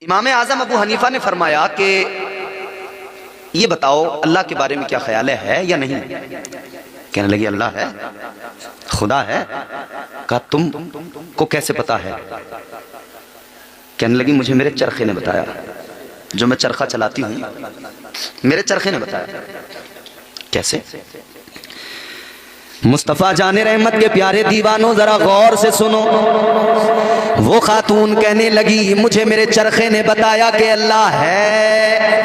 इमाम आज़म अबू हनीफा ने फरमाया कि ये बताओ अल्लाह के बारे में क्या ख्याल है या नहीं। कहने लगी अल्लाह है, खुदा है। कहा तुम को कैसे पता है? कहने लगी मुझे मेरे चरखे ने बताया, जो मैं चरखा चलाती हूँ मेरे चरखे ने बताया। कैसे? मुस्तफ़ा जाने रहमत के प्यारे दीवानों जरा गौर से सुनो। वो खातून कहने लगी मुझे मेरे चरखे ने बताया कि अल्लाह है।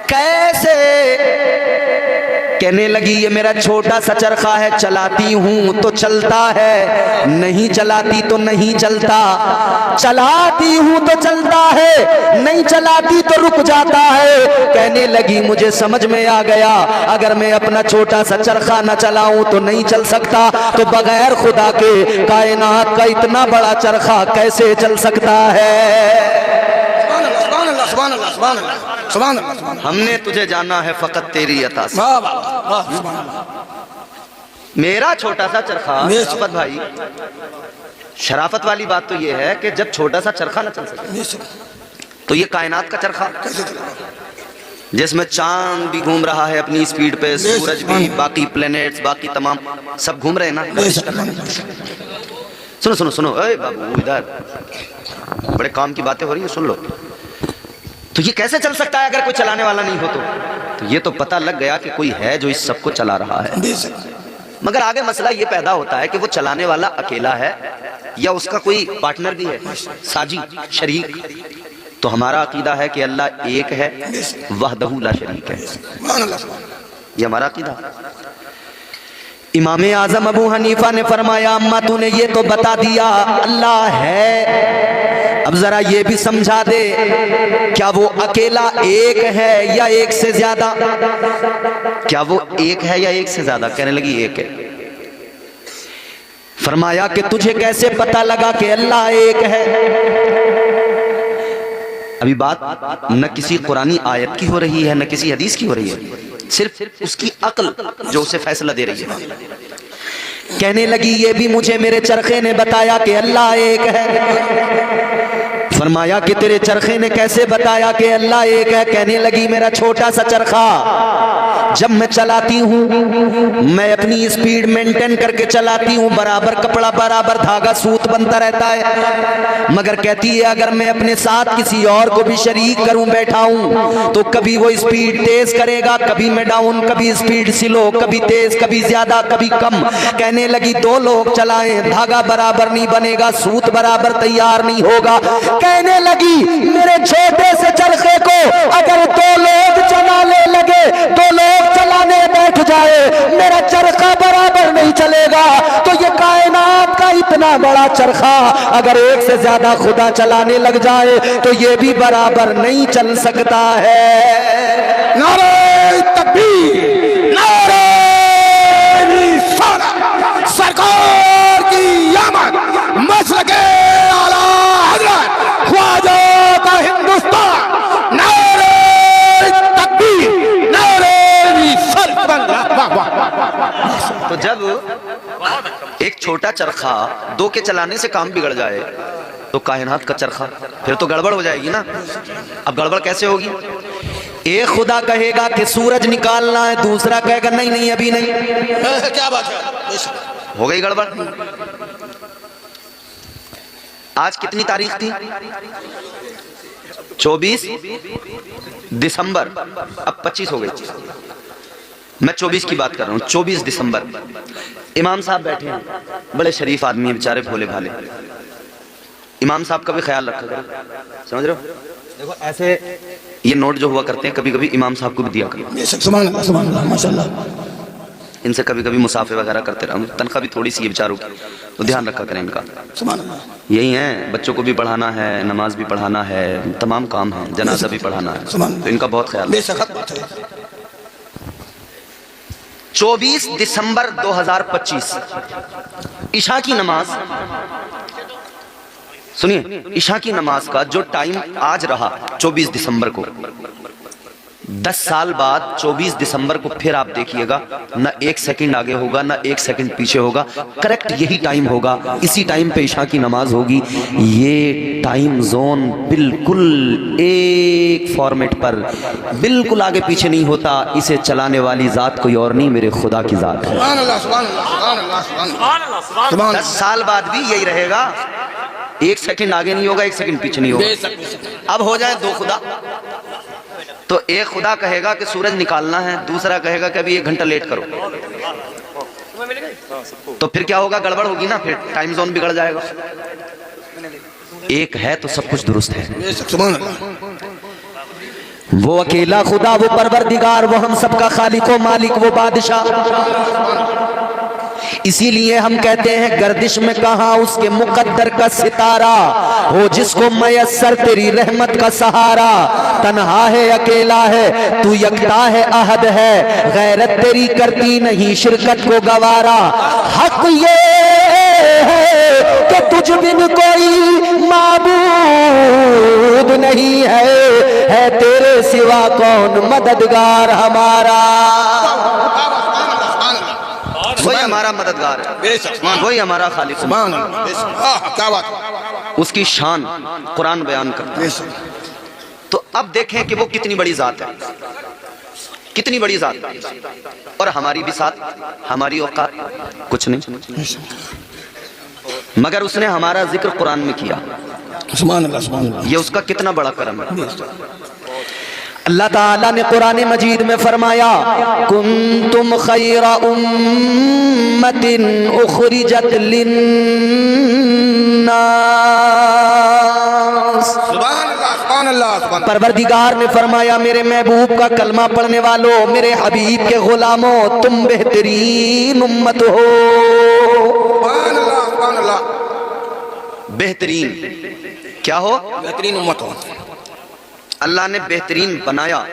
कैसे? कहने लगी ये मेरा छोटा सा चरखा है, चलाती हूं तो चलता है, नहीं चलाती तो नहीं चलता, चलाती हूं तो चलता है, नहीं चलाती तो रुक जाता है। कहने लगी मुझे समझ में आ गया, अगर मैं अपना छोटा सा चरखा न चलाऊं तो नहीं चल सकता, तो बगैर खुदा के कायनात का इतना बड़ा चरखा कैसे चल सकता है? हमने तुझे जाना है फकत तेरी अता से। मेरा छोटा सा चरखा, शराफत भाई, शराफत वाली बात तो ये है कि जब छोटा सा चरखा ना चल सके तो ये कायनात का चरखा जिसमें चांद भी घूम रहा है अपनी स्पीड पे, सूरज भी, बाकी प्लेनेट्स, बाकी तमाम सब घूम रहे हैं ना। सुनो सुनो सुनो, ए बाबू इधर बड़े काम की बातें हो रही है, सुन लो। तो ये कैसे चल सकता है अगर कोई चलाने वाला नहीं हो? तो ये तो पता लग गया कि कोई है जो इस सबको चला रहा है। मगर आगे मसला ये पैदा होता है कि वो चलाने वाला अकेला है या उसका कोई पार्टनर भी है, साजी, शरीक। तो हमारा अकीदा है कि अल्लाह एक है, वहदहू ला शरीक है। ये हमारा अकीदा। इमाम आज़म अबू हनीफा ने फरमाया अम्मा तूने ये तो बता दिया अल्लाह है, अब जरा ये भी समझा दे क्या वो अकेला एक है या एक से ज्यादा? क्या वो एक है या एक से ज्यादा? कहने लगी एक है। फरमाया कि तुझे कैसे पता लगा कि अल्लाह एक है? अभी बात न किसी कुरानी आयत की हो रही है न किसी हदीस की हो रही है, सिर्फ उसकी अक्ल जो उसे फैसला दे रही है। कहने लगी ये भी मुझे मेरे चरखे ने बताया कि अल्लाह एक है। फरमाया कि तेरे चरखे ने कैसे बताया कि अल्लाह एक है? कहने लगी मेरा छोटा सा चरखा जब मैं चलाती हूँ मैं अपनी स्पीड मेंटेन करके चलाती हूँ, बराबर कपड़ा बराबर धागा सूत बनता रहता है। मगर कहती है अगर मैं अपने साथ किसी और को भी शरीक करूँ बैठा हूँ तो कभी वो स्पीड तेज करेगा, कभी मैं डाउन, कभी स्पीड स्लो, कभी तेज, कभी ज्यादा, कभी कम। कहने लगी दो लोग चलाएं धागा बराबर नहीं बनेगा, सूत बराबर तैयार नहीं होगा। कहने लगी मेरे छोटे से चरखे को अगर दो लोग चलाने लगे, दो लोग चलाने बैठ जाए, मेरा चरखा बराबर नहीं चलेगा। तो ये कायनात का इतना बड़ा चरखा अगर एक से ज्यादा खुदा चलाने लग जाए तो ये भी बराबर नहीं चल सकता है। नारे तकबीर, नारे रिसालत, सरकार की आमद, मसलके आला हज़रत ख्वाजा का हिंदुस्तान। नारे तकबीर, नारे रिसालत। तो जब एक छोटा चरखा दो के चलाने से काम बिगड़ जाए तो कायनात का चरखा फिर तो गड़बड़ हो जाएगी ना। अब गड़बड़ कैसे होगी? एक खुदा कहेगा कि सूरज निकालना है, दूसरा कहेगा नहीं नहीं अभी नहीं। क्या बात है? हो गई गड़बड़। आज कितनी तारीख थी? 24 दिसंबर, अब 25 हो गई। मैं 24 की बात कर रहा हूँ, 24 दिसंबर। इमाम साहब बैठे हैं, बड़े शरीफ आदमी हैं बेचारे, भोले भाले। इमाम साहब का भी ख्याल रखा करो, समझ रहे हो? देखो ऐसे ये नोट जो हुआ करते हैं कभी कभी इमाम साहब को भी दिया करो। सुभान अल्लाह, सुभान अल्लाह, माशाअल्लाह। इनसे कभी कभी मुसाफे वगैरह करते रहो, तनख्वाह भी थोड़ी सी है बेचारों की, तो ध्यान रखा करें इनका। सुभान अल्लाह। यही है, बच्चों को भी पढ़ाना है, नमाज भी पढ़ाना है, तमाम काम है, जनाजा भी पढ़ाना है, तो इनका बहुत ख्याल है। 24 दिसंबर 2025 ईशा की नमाज, सुनिए, ईशा की नमाज का जो टाइम आज रहा 24 दिसंबर को, 10 साल बाद 24 दिसंबर को फिर आप देखिएगा, ना 1 सेकंड आगे होगा ना 1 सेकंड पीछे होगा, करेक्ट यही टाइम होगा, इसी टाइम पे ईशा की नमाज होगी। ये टाइम जोन बिल्कुल एक फॉर्मेट पर, बिल्कुल आगे पीछे नहीं होता। इसे चलाने वाली जात कोई और नहीं, मेरे खुदा की जात है। सुभान अल्लाह, सुभान अल्लाह, सुभान अल्लाह, सुभान अल्लाह, सुभान 10 साल बाद भी यही रहेगा, 1 सेकंड आगे नहीं होगा 1 सेकंड पीछे नहीं होगा। अब हो जाए दो खुदा, तो एक खुदा कहेगा कि सूरज निकालना है, दूसरा कहेगा कि अभी 1 घंटा लेट करो, तो फिर क्या होगा? गड़बड़ होगी ना, फिर टाइम जोन बिगड़ जाएगा। एक है तो सब कुछ दुरुस्त है। सुभान अल्लाह। वो अकेला खुदा, वो परवरदिगार, वो हम सबका खालिक व मालिक, वो बादशाह। इसीलिए हम कहते हैं गर्दिश में कहा उसके मुकद्दर का सितारा, हो जिसको मयस्सर तेरी रहमत का सहारा। तन्हा है अकेला है तू, यकता है अहद है, गैरत तेरी करती नहीं शिरकत को गवारा। हक ये है कि तुझ बिन कोई माबूद नहीं है तेरे सिवा कौन मददगार हमारा। वही हमारा मददगार है, वही हमारा खालिक है। क्या बात है। उसकी शान कुरान बयान करता है। तो अब देखें कि वो कितनी बड़ी जात है, कितनी बड़ी जात है। और हमारी भी साथ, हमारी औकात कुछ नहीं, मगर उसने हमारा जिक्र कुरान में किया। सुभान अल्लाह, सुभान अल्लाह। ये उसका कितना बड़ा करम है। अल्लाह ताला ने कुरान मजीद में फरमाया, कुंतुम खैरा उम्मतिन उखरिजत लिन्नास। सुभान अल्लाह, सुभान अल्लाह। परवरदिगार ने फरमाया, मेरे महबूब का कलमा पढ़ने वालों, मेरे हबीब के गुलामों, तुम बेहतरीन उम्मत हो। सुभान अल्लाह, सुभान अल्लाह। बेहतरीन क्या हो? बेहतरीन उम्मत हो। अल्लाह ने बेहतरीन बनाया।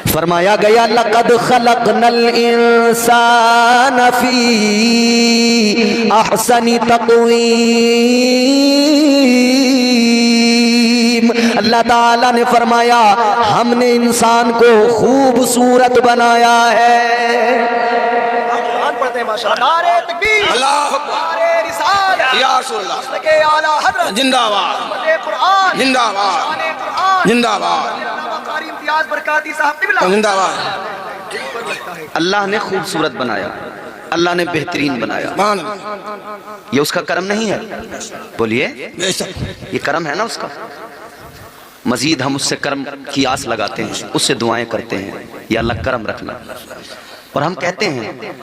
फरमाया गया, लक़द खलक़नल इंसान फी अहसनी तक़वीम। अल्लाह ताला ने फरमाया, हमने इंसान को खूबसूरत बनाया है। पढ़ते हैं माशाअल्लाह। नारे तकबीर, अल्लाह नारे रिसालत, या रसूलुल्लाह, के आला हज़रत जिंदाबाद, कुरान जिंदाबाद, जिंदाबाद, जिंदाबाद। अल्लाह ने खूबसूरत बनाया, अल्लाह ने बेहतरीन बनाया। ये उसका करम नहीं है? बोलिए, ये करम है ना उसका। मजीद हम उससे करम की आस लगाते हैं, उससे दुआएं करते हैं, या अल्लाह करम रखना। और हम कहते हैं,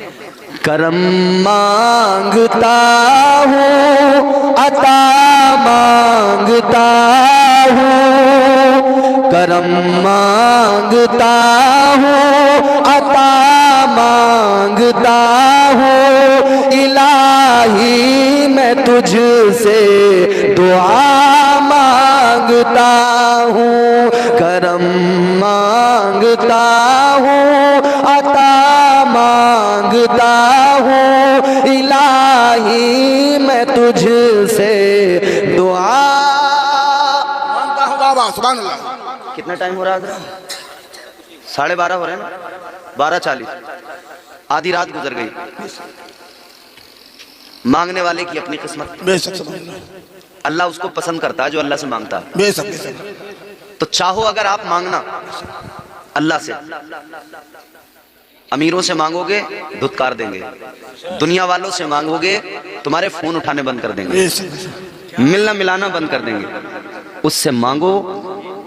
करम मांगता हूँ अता मांगता हूँ, करम मांगता हूँ अता मांगता हूँ, इलाही मैं तुझसे दुआ मांगता हूँ। करम मांगता हूँ अता मांगता हूँ, इलाही मैं तुझसे दुआ मांगता हूँ। बाबा सुभान अल्लाह। कितना टाइम हो रहा है? 12:30 हो रहे हैं ना, 12:40, आधी रात गुजर गई। मांगने वाले की अपनी किस्मत। बेशक अल्लाह उसको पसंद करता है जो अल्लाह से मांगता है। बेशक। तो चाहो अगर आप मांगना अल्लाह से, अमीरों से मांगोगे धुतकार देंगे, दुनिया वालों से मांगोगे तुम्हारे फोन उठाने बंद कर देंगे, मिलना मिलाना बंद कर देंगे। उससे मांगो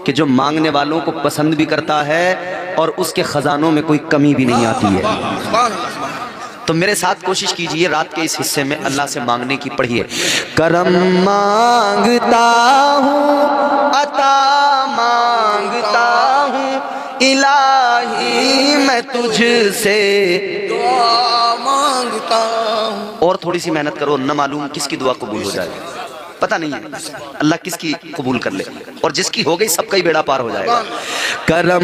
कि जो मांगने वालों को पसंद भी करता है और उसके खजानों में कोई कमी भी नहीं आती है। तो मेरे साथ कोशिश कीजिए, रात के इस हिस्से में अल्लाह से मांगने की पढ़िए। करम मांगता हूँ अता मांगता हूँ, इलाही मैं तुझसे दुआ मांगता हूँ। और थोड़ी सी मेहनत करो, न मालूम किसकी दुआ कबूल हो जाए, पता नहीं है अल्लाह किसकी कबूल कर ले, और जिसकी हो गई सबका ही बेड़ा पार हो जाएगा। करम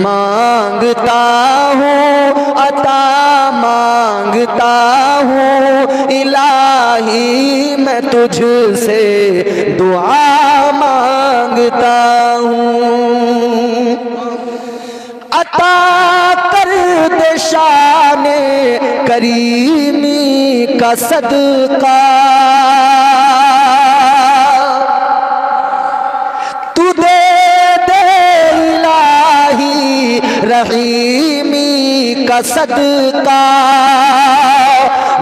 मांगता हूँ अता मांगता हूँ, इलाही मैं तुझसे दुआ मांगता हूँ। शान करीमी का सदका, तू दे दे इलाही रहीमी का सदका,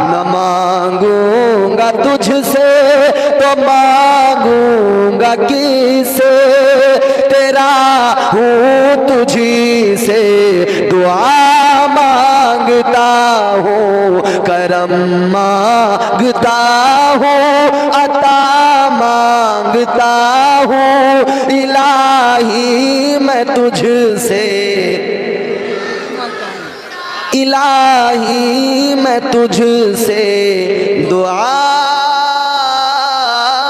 न मांगूंगा तुझसे तो मांगूंगा किससे, तेरा हूँ तुझी से दुआ मांगता हूँ, करम मांगता हूँ, अता मांगता हूँ, इलाही मैं तुझसे, इलाही मैं तुझसे दुआ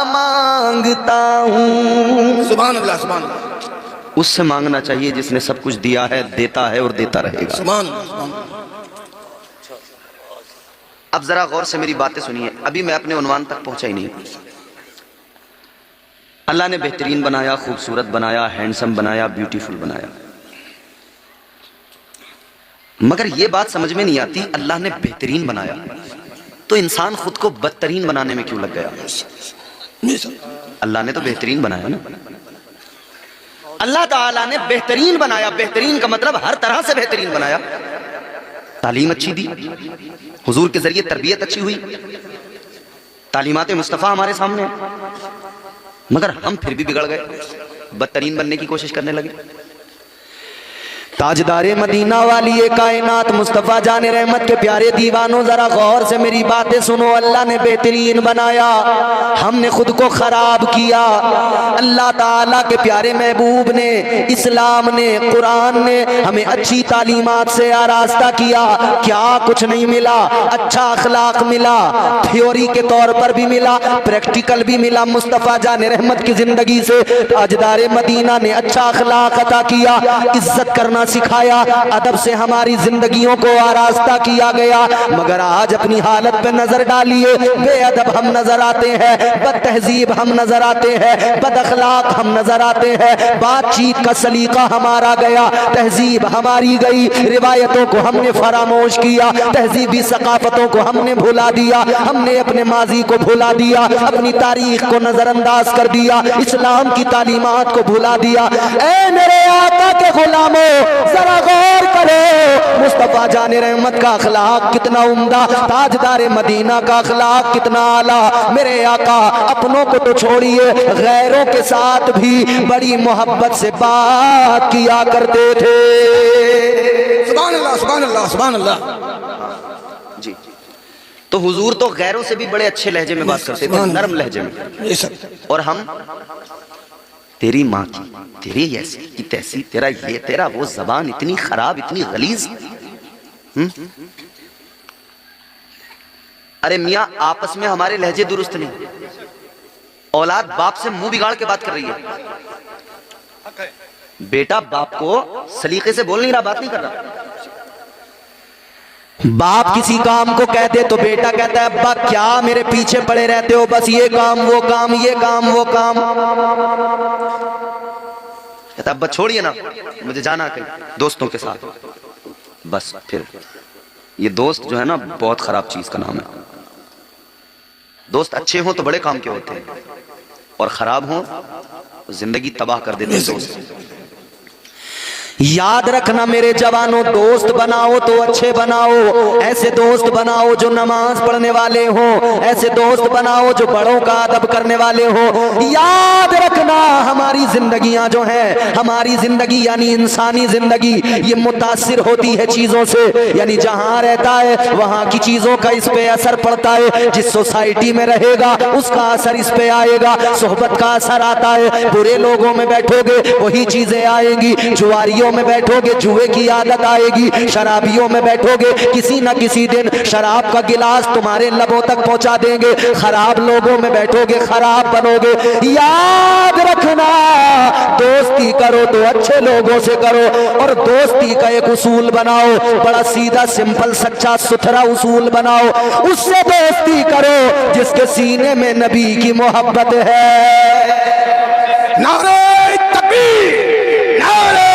मांगता हूँ। सुभान अल्लाह, सुभान अल्लाह, उससे मांगना चाहिए जिसने सब कुछ दिया है, देता है और देता रहेगा। सुभान अल्लाह। अब जरा गौर से मेरी बातें सुनिए, अभी मैं अपने उन्वान तक पहुंचा ही नहीं। अल्लाह ने बेहतरीन बनाया, खूबसूरत बनाया, हैंडसम बनाया, ब्यूटीफुल बनाया, मगर यह बात समझ में नहीं आती, अल्लाह ने बेहतरीन बनाया तो इंसान खुद को बदतरीन बनाने में क्यों लग गया? अल्लाह ने तो बेहतरीन बनाया ना। अल्लाह ताला ने बेहतरीन बनाया, बेहतरीन का मतलब हर तरह से बेहतरीन बनाया। तालीम अच्छी दी, हुजूर के जरिए तरबियत अच्छी हुई, तालीमात मुस्तफ़ा हमारे सामने, मगर हम फिर भी बिगड़ गए, बदतरीन बनने की कोशिश करने लगे। ताजदारे मदीना वाली ये कायनात मुस्तफ़ा जाने रहमत के प्यारे दीवानों, जरा गौर से मेरी बातें सुनो। अल्लाह ने बेहतरीन बनाया, हमने खुद को खराब किया। अल्लाह ताला के प्यारे महबूब ने, इस्लाम ने, कुरान ने हमें अच्छी तालीमात से आरास्ता किया। क्या कुछ नहीं मिला? अच्छा अखलाक मिला, थ्योरी के तौर पर भी मिला, प्रैक्टिकल भी मिला। मुस्तफ़ा जाने रहमत की जिंदगी से ताजदारे मदीना ने अच्छा अखलाक अता किया, इज्जत करना सिखाया, अदब से हमारी जिंदगियों को आरास्ता किया गया। मगर आज अपनी हालत पे नजर डालिए, बेअदब हम नजर आते हैं, बद तहजीब हम नजर आते हैं, बद अखलाक हम नजर आते हैं, बातचीत का सलीका हमारा गया, तहजीब हमारी गई, रिवायतों को हमने फरामोश किया, तहजीबी सकाफतों को हमने भुला दिया, हमने अपने माजी को भुला दिया, अपनी तारीख को नजरअंदाज कर दिया, इस्लाम की तालीमात को भुला दिया। ऐ मेरे आका के गुलामों, जरा गौर करो, मुस्तफा जाने रहमत का अखलाक कितना उम्दा, ताजदारे मदीना का अखलाक कितना आला। मेरे आका अपनों को तो छोड़िए, गैरों के साथ भी बड़ी मोहब्बत से बात किया करते थे। सुभान अल्लाह, सुभान अल्लाह, सुभान अल्लाह। जी, तो हुजूर तो गैरों से भी बड़े अच्छे लहजे में बात करते थे, नरम लहजे में। और हम, तेरी माँ की, तेरी ऐसी की तैसी, तेरा ये, तेरा वो, जबान इतनी खराब, इतनी गलीज। अरे मियाँ, आपस में हमारे लहजे दुरुस्त नहीं, औलाद बाप से मुंह बिगाड़ के बात कर रही है। बेटा बाप को सलीके से बोल नहीं रहा, बात नहीं कर रहा। बाप किसी काम को कहते तो बेटा कहता है, अब्बा क्या मेरे पीछे पड़े रहते हो, बस ये काम वो काम, ये काम वो काम। कहता अब्बा छोड़िए ना, मुझे जाना कहीं दोस्तों के साथ। बस फिर ये दोस्त जो है ना, बहुत खराब चीज का नाम है। दोस्त अच्छे हों तो बड़े काम के होते हैं, और खराब हों तो जिंदगी तबाह कर देते हैं दोस्त। याद रखना मेरे जवानों, दोस्त बनाओ तो अच्छे बनाओ, ऐसे दोस्त बनाओ जो नमाज पढ़ने वाले हो, ऐसे दोस्त बनाओ जो बड़ों का अदब करने वाले हो। याद रखना हमारी जिंदगियां जो है, हमारी जिंदगी यानी इंसानी जिंदगी, ये मुतासिर होती है चीजों से, यानी जहां रहता है वहां की चीजों का इस पे असर पड़ता है। जिस सोसाइटी में रहेगा उसका असर इस पे आएगा, सोहबत का असर आता है। बुरे लोगों में बैठोगे वही चीजें आएंगी, जुआरियों में बैठोगे जुए की आदत आएगी, शराबियों में बैठोगे किसी न किसी दिन शराब का गिलास तुम्हारे लबों तक पहुंचा देंगे। खराब लोगों में बैठोगे खराब बनोगे। याद रखना, दोस्ती करो तो अच्छे लोगों से करो, और दोस्ती का एक उसूल बनाओ, बड़ा सीधा सिंपल सच्चा सुथरा उसूल बनाओ। उससे दोस्ती करो जिसके सीने में नबी की मोहब्बत है। नारे तकबीर, नारे,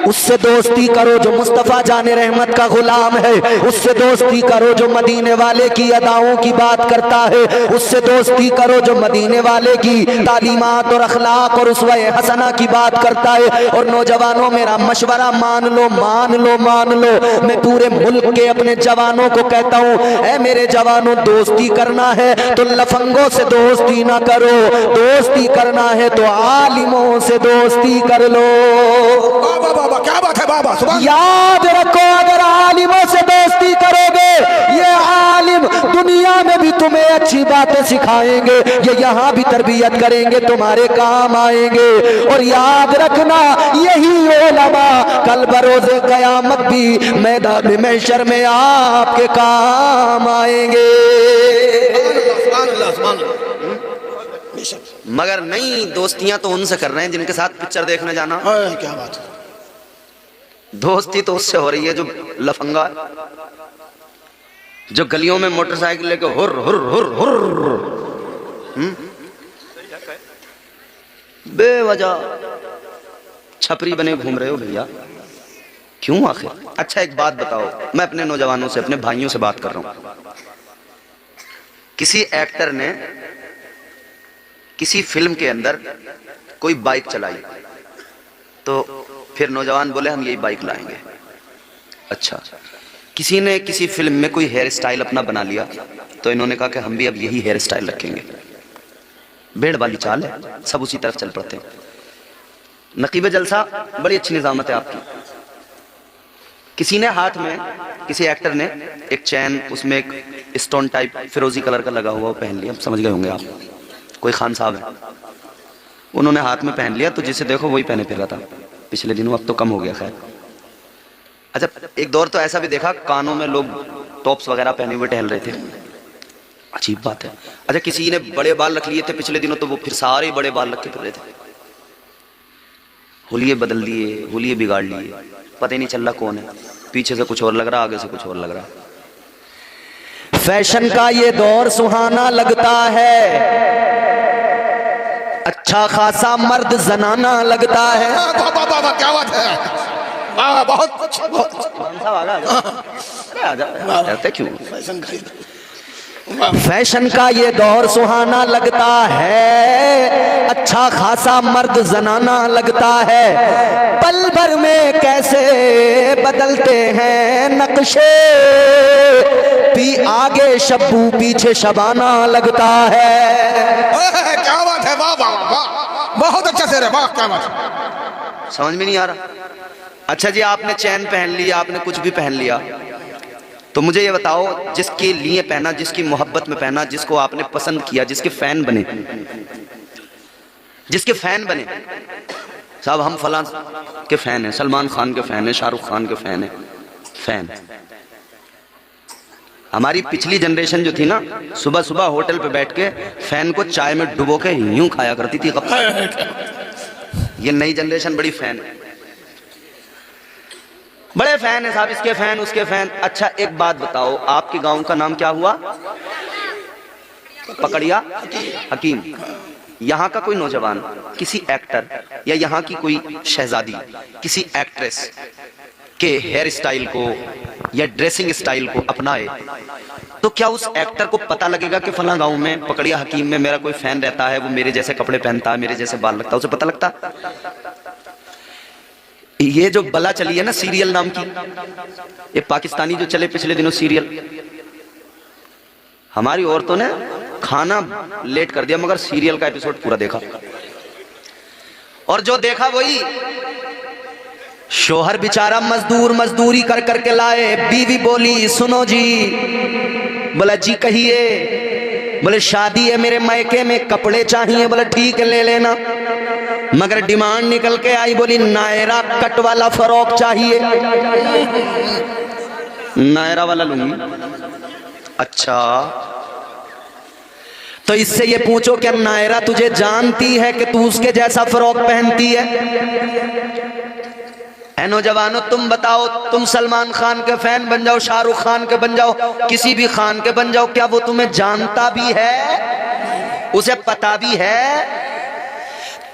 उस उससे दोस्ती करो जो मुस्तफ़ा जाने रहमत का गुलाम है, उससे दोस्ती करो जो मदीने वाले की अदाओं की बात करता है, उससे दोस्ती करो जो मदीने वाले की तालीमात और अखलाक और उसवे हसना की बात करता है। और नौजवानों, मेरा मशवरा मान लो, मान लो, मान लो। मैं पूरे मुल्क के अपने जवानों को कहता हूँ, ऐ मेरे जवानों, दोस्ती करना है तो लफंगों से दोस्ती ना करो, दोस्ती करना है तो आलिमों से दोस्ती कर लो। बाबा बाबा क्या बात है बाबा, सुभान। याद रखो, अगर आलिमों से दोस्ती करोगे, ये आलिम दुनिया में भी तुम्हें अच्छी बातें सिखाएंगे, ये यहाँ भी तरबियत करेंगे, तुम्हारे काम आएंगे। और याद रखना, यही उलमा कल बरोज़े क़यामत भी मैदान महशर में आपके काम आएंगे। सुभान अल्लाह, सुभान अल्लाह। मगर नहीं, दोस्तियां तो उनसे कर रहे हैं जिनके साथ पिक्चर देखने जाना। क्या बात है। दोस्ती तो उससे हो रही है जो लफंगा, जो गलियों में मोटरसाइकिल लेके हुर हुर हुर हुर बेवजह छपरी बने घूम रहे हो भैया, क्यों आखिर? अच्छा एक बात बताओ, मैं अपने नौजवानों से, अपने भाइयों से बात कर रहा हूं। किसी एक्टर ने किसी फिल्म के अंदर कोई बाइक चलाई, तो फिर नौजवान बोले हम यही बाइक लाएंगे। अच्छा, किसी ने किसी फिल्म में कोई हेयर स्टाइल अपना बना लिया, तो इन्होंने कहा कि हम भी अब यही हेयर स्टाइल रखेंगे। भेड़ वाली चाल है, सब उसी तरफ चल पड़ते हैं। नकीब जलसा, बड़ी अच्छी निजामत है आपकी। किसी ने हाथ में, किसी एक्टर ने एक चैन, उसमें एक स्टोन टाइप फिरोजी कलर का लगा हुआ पहन लिया, समझ गए होंगे आप, कोई खान साहब है, उन्होंने हाथ में पहन लिया, तो जिसे देखो वही पहने फिर रहा था पिछले दिनों, अब तो कम हो गया खैर। अच्छा, एक दौर तो ऐसा भी देखा, कानों में लोग टॉप्स वगैरह पहने हुए टहल रहे थे, अजीब बात है। अच्छा, किसी ने बड़े बाल रख लिए थे पिछले दिनों, तो वो फिर सारे बड़े बाल रख के फिर रहे थे। हुलिये बदल लिए, हुलिये बिगाड़ लिए, पता ही नहीं चल रहा कौन है, पीछे से कुछ और लग रहा, आगे से कुछ और लग रहा। फैशन का ये दौर सुहाना लगता है, अच्छा खासा मर्द जनाना लगता है। बाबा बाबा क्या बात है, वाह, बहुत अच्छा, बहुत अच्छा। क्यों? फैशन खरीद। फैशन का ये दौर सुहाना लगता है, अच्छा खासा मर्द जनाना लगता है, पल भर में कैसे बदलते हैं नक्शे, पी आगे शब्बू पीछे शबाना लगता है। क्या बात है, वाह वाह वाह, बहुत अच्छा शेर है, वाह क्या बात है। समझ में नहीं आ रहा? अच्छा जी, आपने चैन पहन लिया, आपने कुछ भी पहन लिया, तो मुझे ये बताओ, जिसके लिए पहना, जिसकी मोहब्बत में पहना, जिसको आपने पसंद किया, जिसके फैन बने, जिसके फैन बने, साहब हम फलां के फैन हैं, सलमान खान के फैन हैं, शाहरुख खान के फैन हैं, फैन। हमारी पिछली जनरेशन जो थी ना, सुबह सुबह होटल पे बैठ के फैन को चाय में डुबो के यूं खाया करती थी। ये नई जनरेशन बड़ी फैन है, बड़े फैन है साहब, इसके फैन उसके फैन। अच्छा एक बात बताओ, आपके गांव का नाम क्या हुआ? पकड़िया हकीम। यहाँ का कोई नौजवान किसी एक्टर या यहाँ की कोई शहजादी किसी एक्ट्रेस के हेयर स्टाइल को या ड्रेसिंग स्टाइल को अपनाए, तो क्या उस एक्टर को पता लगेगा कि फलां गांव में पकड़िया हकीम में मेरा कोई फैन रहता है, वो मेरे जैसे कपड़े पहनता है, मेरे जैसे बाल रखता है, उसे पता लगता? ये जो बला चली है ना सीरियल नाम की, ये पाकिस्तानी जो चले पिछले दिनों सीरियल, हमारी औरतों ने खाना लेट कर दिया मगर सीरियल का एपिसोड पूरा देखा, और जो देखा वही। शोहर बेचारा मजदूर मजदूरी कर करके लाए, बीवी बोली सुनो जी, बोला जी कहिए, बोले शादी है मेरे मायके में, कपड़े चाहिए, बोले ठीक है ले लेना, मगर डिमांड निकल के आई, बोली नायरा कट वाला फ्रॉक चाहिए। नायरा वाला लूंगी। अच्छा, तो इससे ये पूछो क्या नायरा तुझे जानती है कि तू उसके जैसा फ्रॉक पहनती है? नौजवानों तुम बताओ, तुम सलमान खान के फैन बन जाओ, शाहरुख खान के बन जाओ, किसी भी खान के बन जाओ, क्या वो तुम्हें जानता भी है? उसे पता भी है?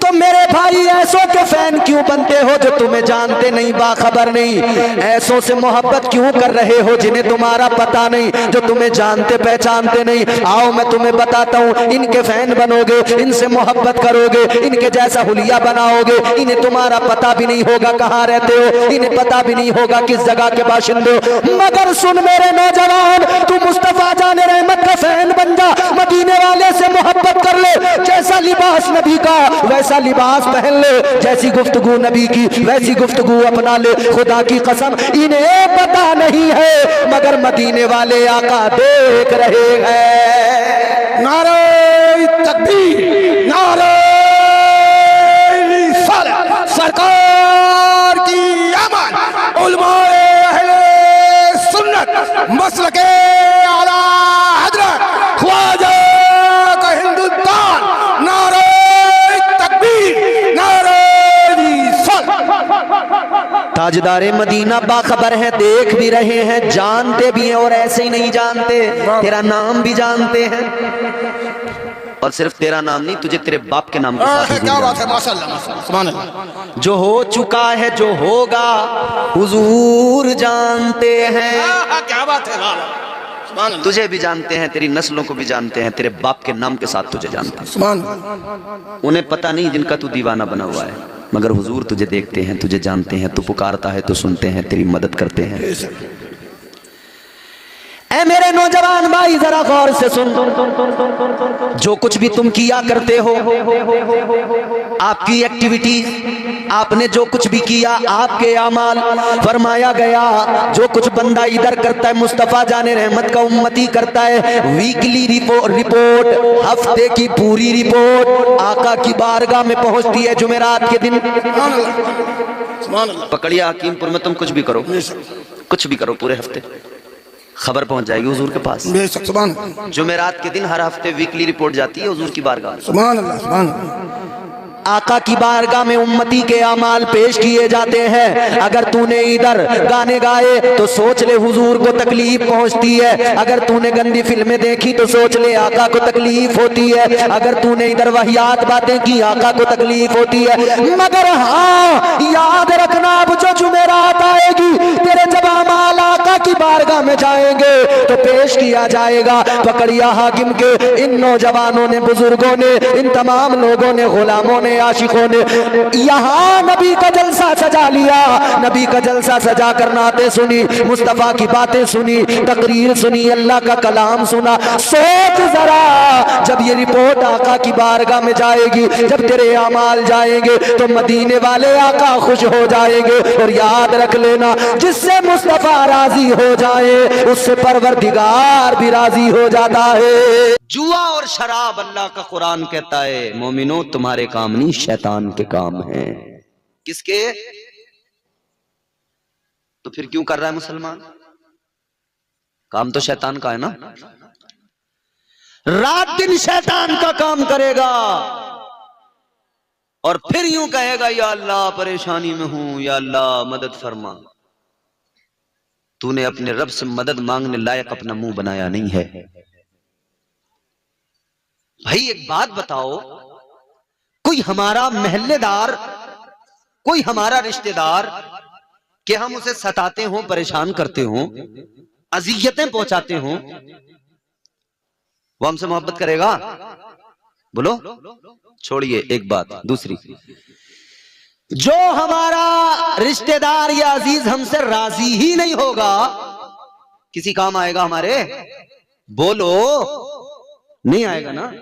तो मेरे भाई ऐसों के फैन क्यों बनते हो जो तुम्हें जानते नहीं, बाखबर नहीं? ऐसों से मोहब्बत क्यों कर रहे हो जिन्हें तुम्हारा पता नहीं, जो तुम्हें जानते पहचानते नहीं? आओ मैं तुम्हें बताता हूँ, इनके फैन बनोगे, इनसे मोहब्बत करोगे, इनके जैसा हुलिया बनाओगे, इन्हें तुम्हारा पता भी नहीं होगा कहाँ रहते हो, इन्हें पता भी नहीं होगा किस जगह के बाशिंदे हो। मगर सुन मेरे नौजवान, तू मुस्तफा जान रहमत का फैन बन जा, मदीने वाले से मोहब्बत कर ले, जैसा लिबास नबी का वैसा लिबास पहन ले, जैसी गुफ्तगू नबी की वैसी गुफ्तगू अपना ले। खुदा की कसम इन्हें पता नहीं है मगर मदीने वाले आका देख रहे हैं। नारे तकबीर, नारे रिसालत, सरकार की आमद, उलमाए अहले सुन्नत, मसलके आला हजरत ख्वाजा का हिंदुस्तान, नारे तकबीर, नारे रिसालत। ताजदारे मदीना बाखबर है, देख भी रहे हैं, जानते भी हैं और ऐसे ही नहीं जानते, तेरा नाम भी जानते हैं। और सिर्फ तेरा नाम नहीं, तुझे तेरे बाप के नाम के साथ क्या बात है, माशाअल्लाह माशाअल्लाह, सुभान अल्लाह। जो हो चुका है जो होगा हुजूर जानते हैं। क्या बात है, सुभान अल्लाह, तुझे भी जानते हैं, तेरी नस्लों को भी जानते हैं, तेरे बाप के नाम के साथ तुझे जानते हैं। सुभान अल्लाह। उन्हें पता नहीं जिनका तू दीवाना बना हुआ है, मगर हुजूर तुझे देखते हैं, तुझे जानते हैं, तू पुकारता है तो सुनते हैं, तेरी मदद करते हैं। ऐ मेरे नौजवान भाई जरा गौर से सुन, जो कुछ भी तुम किया करते हो, आपकी एक्टिविटीज, आपने जो कुछ भी किया, आपके अमाल, फरमाया गया जो कुछ बंदा इधर करता है, मुस्तफा जाने रहमत का उम्मती करता है, वीकली रिपोर्ट, हफ्ते की पूरी रिपोर्ट आका की बारगाह में पहुंचती है जुमेरात के दिन। पकड़िया हकीमपुर में तुम कुछ भी करो, कुछ भी करो, पूरे हफ्ते खबर पहुंच जाएगी हुजूर के पास। जुमेरात के दिन हर हफ्ते वीकली रिपोर्ट जाती है हुजूर की बारगाह। सुभान अल्लाह, सुभान अल्लाह। आका की बारगाह में उम्मती के अमाल पेश किए जाते हैं। अगर तूने इधर गाने गाए तो सोच ले हुजूर को तकलीफ पहुंचती है, अगर तूने गंदी फिल्में देखी तो सोच ले आका को तकलीफ होती है, अगर तूने इधर वहियात बातें की आका को तकलीफ होती है। मगर हाँ याद रखना, अब जो जुमेरात आएगी तेरे जब अमाल आका की बारगाह में जाएंगे तो पेश किया जाएगा। पकड़िया हाकिम के इन नौजवानों ने, बुजुर्गों ने, इन तमाम लोगों ने, गुलामों ने, आशिकों ने यहाँ नबी का जलसा सजा लिया, नबी का जलसा सजा कर नाते सुनी, मुस्तफा की बातें सुनी, तकरीर सुनी, अल्लाह का कलाम सुना। सोच जरा जब ये रिपोर्ट आका की बारगाह में जाएगी, जब तेरे अमाल जाएंगे तो मदीने वाले आका खुश हो जाएंगे। और याद रख लेना, जिससे मुस्तफा राजी हो जाए उससे परवरदिगार भी राजी हो जाता है। जुआ और शराब, अल्लाह का कुरान कहता है मोमिनो तुम्हारे काम नहीं शैतान के काम हैं। किसके? तो फिर क्यों कर रहा है मुसलमान? काम तो शैतान का है ना। रात दिन शैतान का काम करेगा और फिर यूं कहेगा या अल्लाह परेशानी में हूं, या अल्लाह मदद फरमा। तूने अपने रब से मदद मांगने लायक अपना मुंह बनाया नहीं है। भाई एक बात बताओ, कोई हमारा महल्लेदार, कोई हमारा रिश्तेदार कि हम उसे सताते हों, परेशान करते हों, अजियतें पहुंचाते हों, वो हमसे मोहब्बत करेगा? बोलो। छोड़िए एक बात, दूसरी, जो हमारा रिश्तेदार या अजीज हमसे राजी ही नहीं होगा, किसी काम आएगा हमारे? बोलो, नहीं आएगा ना।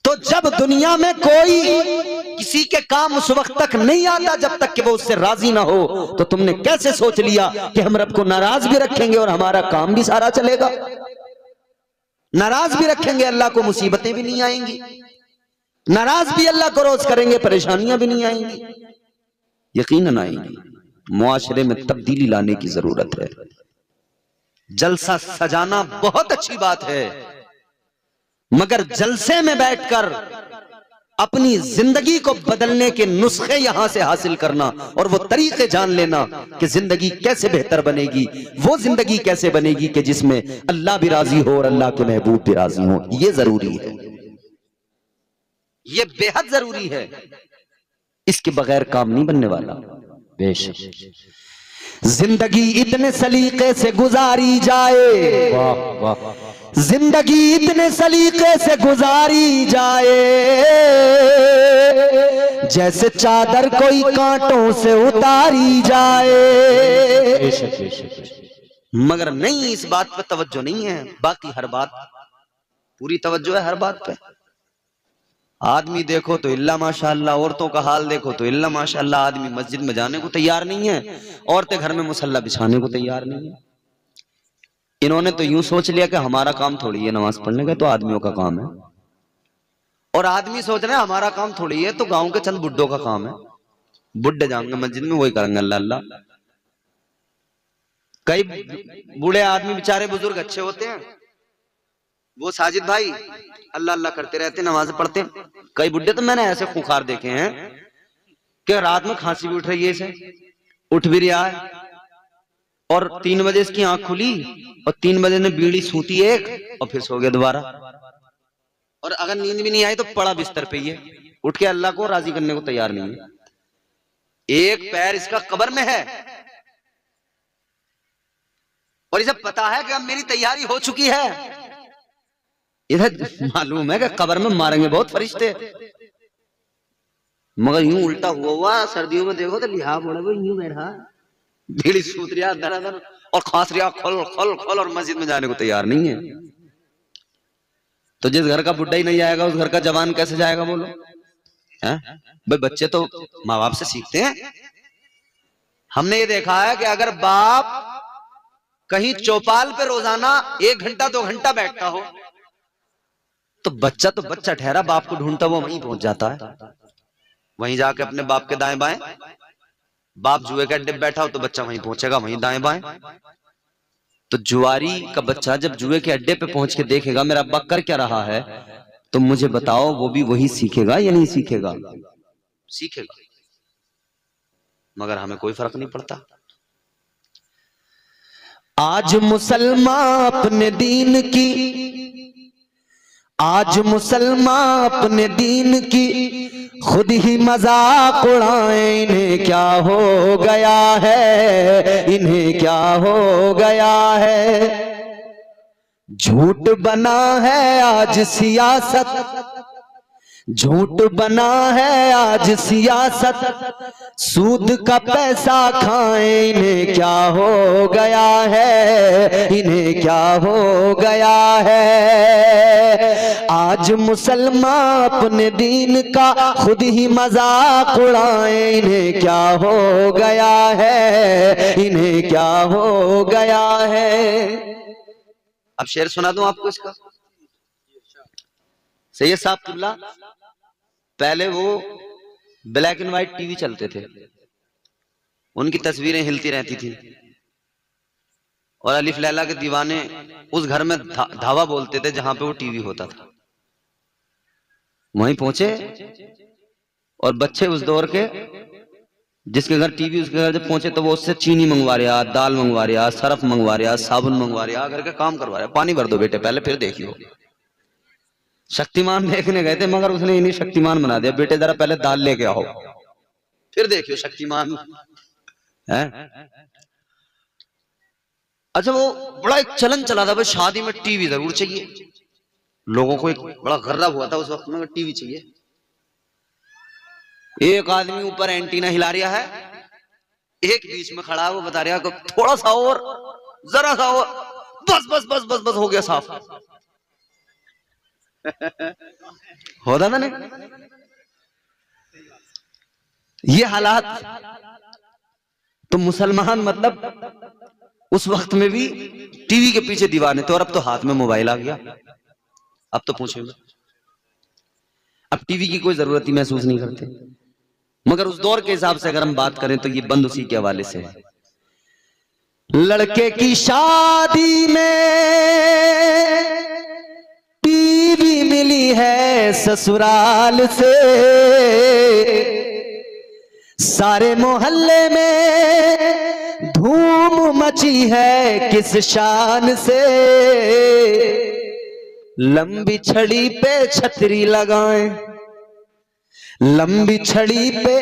तो जब दुनिया में कोई किसी के काम उस वक्त तक नहीं आता जब तक कि वो उससे राजी ना हो, तो तुमने कैसे सोच लिया कि हम रब को नाराज भी रखेंगे और हमारा काम भी सारा चलेगा? नाराज भी रखेंगे, अल्लाह को मुसीबतें भी नहीं आएंगी। नाराज भी अल्लाह को रोज करेंगे, परेशानियां भी नहीं आएंगी। यकीनन आएंगी। मुआशरे में तब्दीली लाने की जरूरत है। जलसा सजाना बहुत अच्छी बात है, मगर जलसे में बैठकर अपनी जिंदगी को बदलने के नुस्खे यहां से हासिल करना और वो तरीके जान लेना कि जिंदगी कैसे बेहतर बनेगी, वो जिंदगी कैसे बनेगी कि जिसमें अल्लाह भी राजी हो और अल्लाह के महबूब भी राजी हो, ये जरूरी है। ये बेहद जरूरी है, इसके बगैर काम नहीं बनने वाला। बेशक। जिंदगी इतने सलीके से गुजारी जाए, वाह वाह। जिंदगी इतने सलीके से गुजारी जाए, जैसे चादर कोई कांटों से उतारी जाए। बेशक बेशक। मगर नहीं, इस बात पे तवज्जो नहीं है। बाकी हर बात पूरी तवज्जो है, हर बात पे। आदमी देखो तो इल्ला माशाअल्लाह, औरतों का हाल देखो तो इल्ला माशाअल्लाह। आदमी मस्जिद में जाने को तैयार नहीं है, औरतें घर में मुसल्ला बिछाने को तैयार नहीं है। इन्होंने तो यूं सोच लिया कि हमारा काम थोड़ी है नमाज पढ़ने का, तो आदमियों का काम है। और आदमी सोच रहे हैं हमारा काम थोड़ी है, तो गांव के चंद बुड्ढों का काम है। बुड्ढे जाएंगे मस्जिद में, वही करेंगे अल्लाह अल्लाह। कई बूढ़े आदमी बेचारे बुजुर्ग अच्छे होते हैं, वो साजिद भाई अल्लाह अल्लाह करते रहते, नमाज पढ़ते। कई बुड्ढे तो मैंने ऐसे खुखार देखे हैं कि रात में खांसी भी उठ रही है, इसे उठ भी रहा है, और 3 बजे इसकी आंख खुली और 3 बजे ने बीड़ी सूती एक और फिर सो गया दोबारा। और अगर नींद भी नहीं आई तो पड़ा बिस्तर पे ही है, उठ के अल्लाह को राजी करने को तैयार नहीं है। एक पैर इसका कब्र में है और इसे पता है कि अब मेरी तैयारी हो चुकी है। इधर मालूम है कि कब्र में मारेंगे बहुत फरिश्ते, मगर यूं उल्टा हुआ सर्दियों में देखो तो लिहाज बोला यूं बैठा, बीड़ी सूत रहा दर और खांस रहा खोल खोल खोल, और मस्जिद में जाने को तैयार नहीं है। तो जिस घर का बुढ़ा ही नहीं जाएगा, उस घर का जवान कैसे जाएगा बोलो? हैं भाई, बच्चे तो माँ बाप से सीखते हैं। हमने ये देखा है कि अगर बाप कहीं चौपाल पे रोजाना 1 घंटा 2 घंटा बैठता हो, तो बच्चा ठहरा बाप को ढूंढता वो वहीं पहुंच जाता है। वहीं जाके अपने बाप के दाएं बाएं, बाप जुए के अड्डे पे बैठा हो तो बच्चा वहीं पहुंचेगा, वहीं दाएं बाएं। तो जुआरी का बच्चा जब जुए के अड्डे पे पहुंच के देखेगा मेरा अब्बा कर क्या रहा है, तो मुझे बताओ वो भी वही सीखेगा या नहीं सीखेगा? सीखेगा। मगर हमें कोई फर्क नहीं पड़ता। आज मुसलमान अपने दीन की, आज मुसलमान अपने दीन की खुद ही मजाक उड़ाए। इन्हें क्या हो गया है, इन्हें क्या हो गया है। झूठ बना है आज सियासत, झूठ बना है आज सियासत, सूद का पैसा खाएं। इन्हें क्या हो गया है, इन्हें क्या हो गया है। आज मुसलमान अपने दीन का खुद ही मजाक उड़ाएं। इन्हें क्या हो गया है, इन्हें क्या हो गया है। अब शेर सुना दूं आपको इसका। सैयद साहब कुल्ला, पहले वो ब्लैक एंड व्हाइट टीवी चलते थे, उनकी तस्वीरें हिलती रहती थी, और अलिफ लैला के दीवाने उस घर में धावा बोलते थे जहां पे वो टीवी होता था। वहीं पहुंचे और बच्चे उस दौर के जिसके घर टीवी, उसके घर जब पहुंचे तो वो उससे चीनी मंगवा रहा, दाल मंगवा रहा, सर्फ मंगवा रहा, साबुन मंगवा रहा, करके काम करवा रहा। पानी भर दो बेटे पहले, फिर देखियो। शक्तिमान देखने गए थे मगर उसने इन्हीं शक्तिमान बना दिया। बेटे जरा पहले दाल लेके आओ, फिर देखियो शक्तिमान है। अच्छा, वो बड़ा एक चलन चला था भाई, शादी में टीवी जरूर चाहिए। लोगों को एक बड़ा गर्व हुआ था उस वक्त में, टीवी चाहिए। एक आदमी ऊपर एंटीना हिला रहा है, एक बीच में खड़ा है, वो बता रहा है थोड़ा सा और, जरा सा और, बस बस बस बस बस हो गया साफ। होता था नहीं ये हालात? तो मुसलमान मतलब उस वक्त में भी टीवी के पीछे दीवाने थे, और अब तो हाथ में मोबाइल आ गया। अब तो पूछे, अब टीवी की कोई जरूरत ही महसूस नहीं करते। मगर उस दौर के हिसाब से अगर हम बात करें तो ये बंद उसी के हवाले से है। लड़के की शादी में टीवी मिली है ससुराल से, सारे मोहल्ले में धूम मची है किस शान से। लंबी छड़ी पे छतरी लगाएं, लंबी छड़ी पे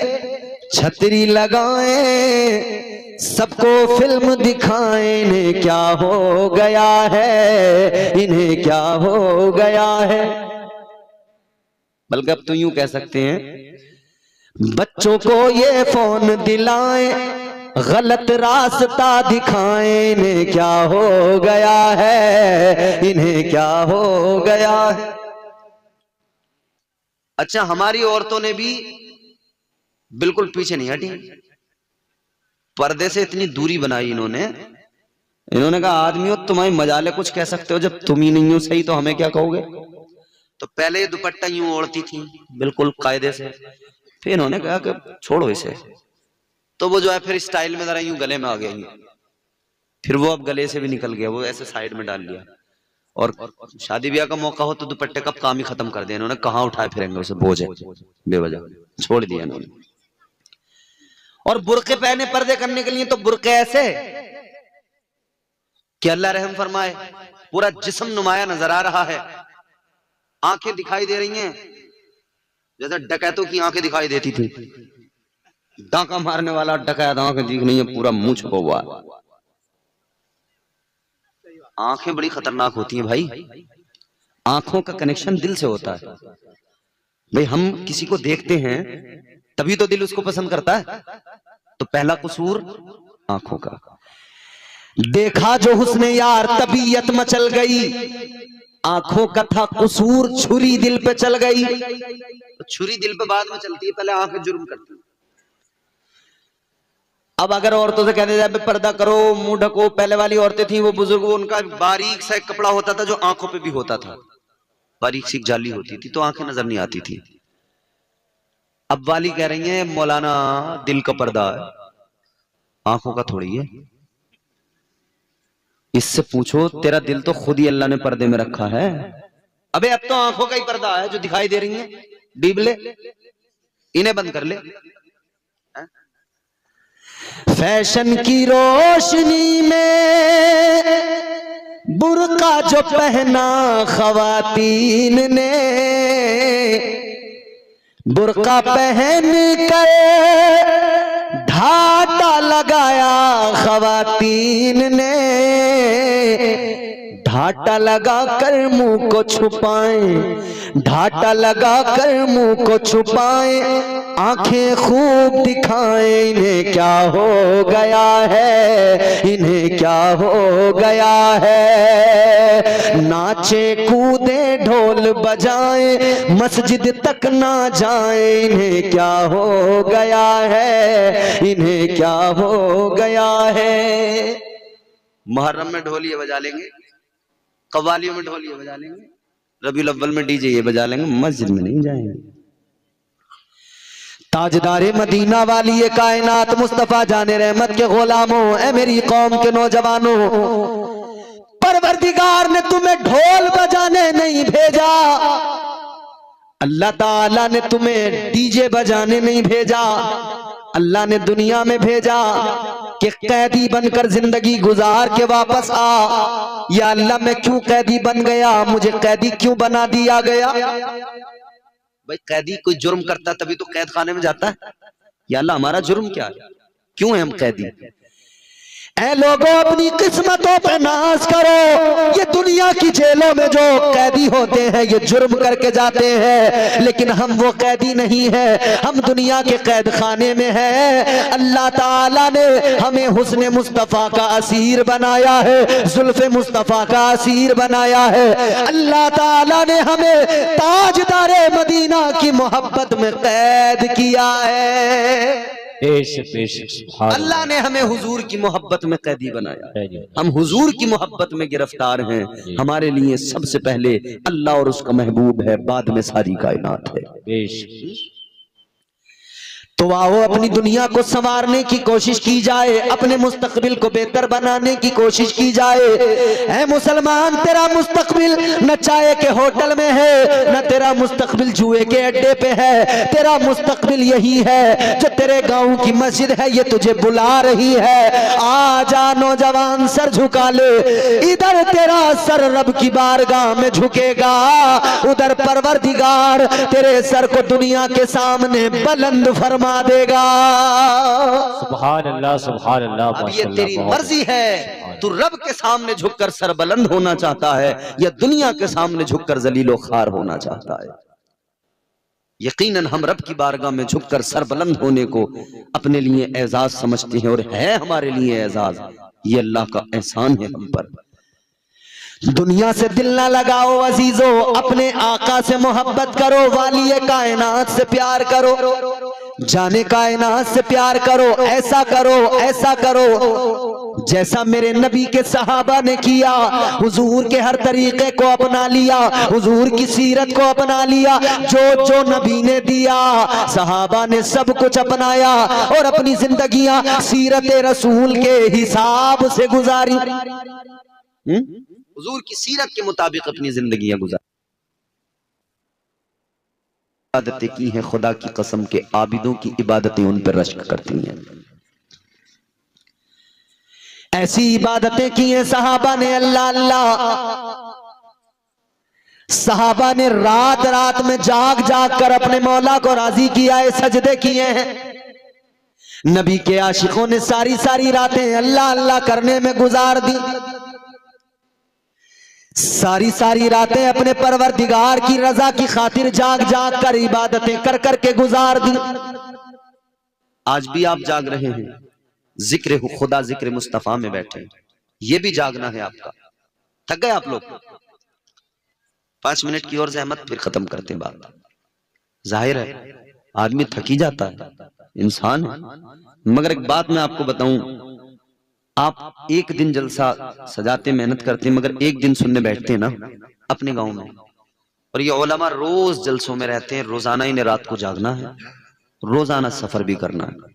छतरी लगाए, सबको फिल्म दिखाएं, इन्हें क्या हो गया है, इन्हें क्या हो गया है। बल्कि अब तो यूं कह सकते हैं, बच्चों को ये फोन दिलाएं, गलत रास्ता दिखाएं, इन्हें क्या हो गया है, इन्हें क्या हो गया है। अच्छा, हमारी औरतों ने भी बिल्कुल पीछे नहीं हटी, पर्दे से इतनी दूरी बनाई इन्होंने कहा आदमियों तुम्हारी मजाले कुछ कह सकते हो, जब तुम ही नहीं हो सही तो हमें क्या कहोगे। तो पहले ये दुपट्टा यूं ओढ़ती थी बिल्कुल कायदे से, फिर इन्होंने कहा कि छोड़ो इसे, तो वो जो है फिर स्टाइल में जरा यूं गले में आ गई, फिर वो अब गले से भी निकल गया, वो ऐसे साइड में डाल लिया। और शादी ब्याह का मौका हो तो दुपट्टे का काम ही खत्म कर दिया इन्होंने, कहां उठाए फिरेंगे उसे, बोझ है बेवजह छोड़ दिया इन्होंने। और बुर्के पहने पर्दे करने के लिए तो बुर्के ऐसे कि अल्लाह रहम फरमाए, पूरा जिस्म नुमाया नजर आ रहा है, आंखें दिखाई दे रही हैं जैसे डकैतों की आंखें दिखाई देती थी, डाका मारने वाला डकैत आंखें दिख नहीं है, पूरा मुंह छुपा हुआ है। आंखें बड़ी खतरनाक होती हैं भाई, आंखों का कनेक्शन दिल से होता है। भाई हम किसी को देखते हैं तभी तो दिल उसको पसंद करता है, तो पहला कसूर आंखों का। देखा जो हुस्ने यार तबीयत मचल गई, आंखों का था कसूर, छुरी दिल पे चल गई। तो छुरी दिल पे बाद में चलती है, पहले आंखें जुर्म करती है। अब अगर औरतों से कहने जाए पर्दा करो, मुंह ढको, पहले वाली औरतें थी वो बुजुर्ग, उनका बारीक सा एक कपड़ा होता था जो आंखों पे भी होता था, बारीक सी जाली होती थी तो आंखें नजर नहीं आती थी। अब वाली कह रही है मौलाना दिल का पर्दा है, आंखों का थोड़ी है। इससे पूछो तेरा दिल तो खुद ही अल्लाह ने पर्दे में रखा है। अबे अब तो आंखों का ही पर्दा है जो दिखाई दे रही है, डीब ले, इन्हें बंद कर ले। फैशन की रोशनी में बुर्का जो पहना खवातीन ने, बुर्का पहन कर ढाटा लगाया खवातीन ने, ढाटा लगा कर मुंह को छुपाएं, ढाटा लगा कर मुंह को छुपाएं, आंखें खूब दिखाएं, इन्हें क्या हो गया है, इन्हें क्या हो गया है। नाचे कूदे ढोल बजाएं, मस्जिद तक ना जाएं, इन्हें क्या हो गया है, इन्हें क्या हो गया है। मुहर्रम में ढोलिये बजा लेंगे, कव्वालियों में ढोलिये बजा लेंगे, रबीउल अव्वल में डीजे ये बजा लेंगे, मस्जिद में नहीं जाएंगे। ताजदारे मदीना वाली ये कायनात मुस्तफा जाने रहमत के गुलामों, ए मेरी कौम के नौजवानों, परवरदिगार ने तुम्हें ढोल बजाने नहीं भेजा, अल्लाह ताला ने तुम्हें डीजे बजाने नहीं भेजा। अल्लाह ने दुनिया में भेजा कि कैदी बनकर जिंदगी गुजार के वापस आ। या अल्लाह मैं क्यों कैदी बन गया, मुझे कैदी क्यों बना दिया गया। भाई कैदी कोई जुर्म करता तभी तो कैद खाने में जाता है। या अल्लाह हमारा जुर्म क्या है, क्यों है हम कैदी। ऐ लोगों अपनी किस्मतों पे नाज करो। ये दुनिया की जेलों में जो कैदी होते हैं ये जुर्म करके जाते हैं, लेकिन हम वो कैदी नहीं है, हम दुनिया के कैद खाने में हैं। अल्लाह ताला ने हमें हुस्न मुस्तफा का असीर बनाया है, जुल्फे मुस्तफा का असीर बनाया है। अल्लाह ताला ने हमें ताजदारे मदीना की मोहब्बत में कैद किया है। अल्लाह ने हमें हुजूर की मोहब्बत में कैदी बनाया, हम हुजूर की मोहब्बत में गिरफ्तार हैं। हमारे लिए सबसे पहले अल्लाह और उसका महबूब है, बाद में सारी कायनात है। तो आओ अपनी दुनिया को संवारने की कोशिश की जाए, अपने मुस्तकबिल को बेहतर बनाने की कोशिश की जाए। ऐ मुसलमान, तेरा मुस्तकबिल न चाय के होटल में है, न तेरा मुस्तकबिल जुए के अड्डे पे है। तेरा मुस्तकबिल यही है जो तेरे गांव की मस्जिद है, ये तुझे बुला रही है। आ जा नौजवान, सर झुका ले, इधर तेरा सर रब की बारगाह में झुकेगा, उधर परवरदिगार तेरे सर को दुनिया के सामने बुलंद फरमा देगा। सुभान अल्लाह, सुभान अल्लाह। अब ये तेरी मर्जी है, तू रब के सामने झुककर सर बुलंद होना चाहता है या दुनिया के सामने झुककर जलीलो खार होना चाहता है। यकीनन हम रब की बारगाह में झुककर सर बुलंद होने को अपने लिए एजाज समझते हैं, और है हमारे लिए एजाज। ये अल्लाह का एहसान है हम पर। दुनिया से दिल ना लगाओ अजीजो, अपने आका से मोहब्बत करो, वाली कायनात से प्यार करो, जाने कायनात से प्यार करो। ऐसा करो, ऐसा करो जैसा मेरे नबी के सहाबा ने किया। हुजूर के हर तरीके को अपना लिया, हुजूर की सीरत को अपना लिया। जो जो नबी ने दिया सहाबा ने सब कुछ अपनाया और अपनी जिंदगियां सीरत रसूल के हिसाब से गुजारी। हुजूर की सीरत के मुताबिक अपनी जिंदगियां गुजारी। इबादतें की हैं, खुदा की कसम के आबिदों की इबादतें उन पर रश्क करती हैं। ऐसी इबादतें की हैं सहाबा ने, अल्लाह अल्लाह। सहाबा ने रात रात में जाग जाग कर अपने मौला को राजी किया है, सजदे किए हैं। नबी के आशिकों ने सारी सारी रातें अल्लाह अल्लाह करने में गुजार दी, सारी सारी रातें अपने परवरदिगार की रजा की खातिर जाग जाग कर इबादतें कर कर के गुजार दी। आज भी आप जाग रहे हैं, जिक्र खुदा जिक्र मुस्तफा में बैठे, ये भी जागना है आपका। थक गए आप लोग? 5 मिनट की और जहमत, फिर खत्म करते बात। जाहिर है आदमी थक ही जाता है, इंसान है। मगर एक बात मैं आपको बताऊं, आप एक दिन जलसा सजाते मेहनत करते हैं, मगर एक दिन सुनने बैठते हैं ना अपने गांव में, और ये उलमा रोज जलसों में रहते हैं, रोजाना इन्हें रात को जागना है, रोजाना सफर भी करना है।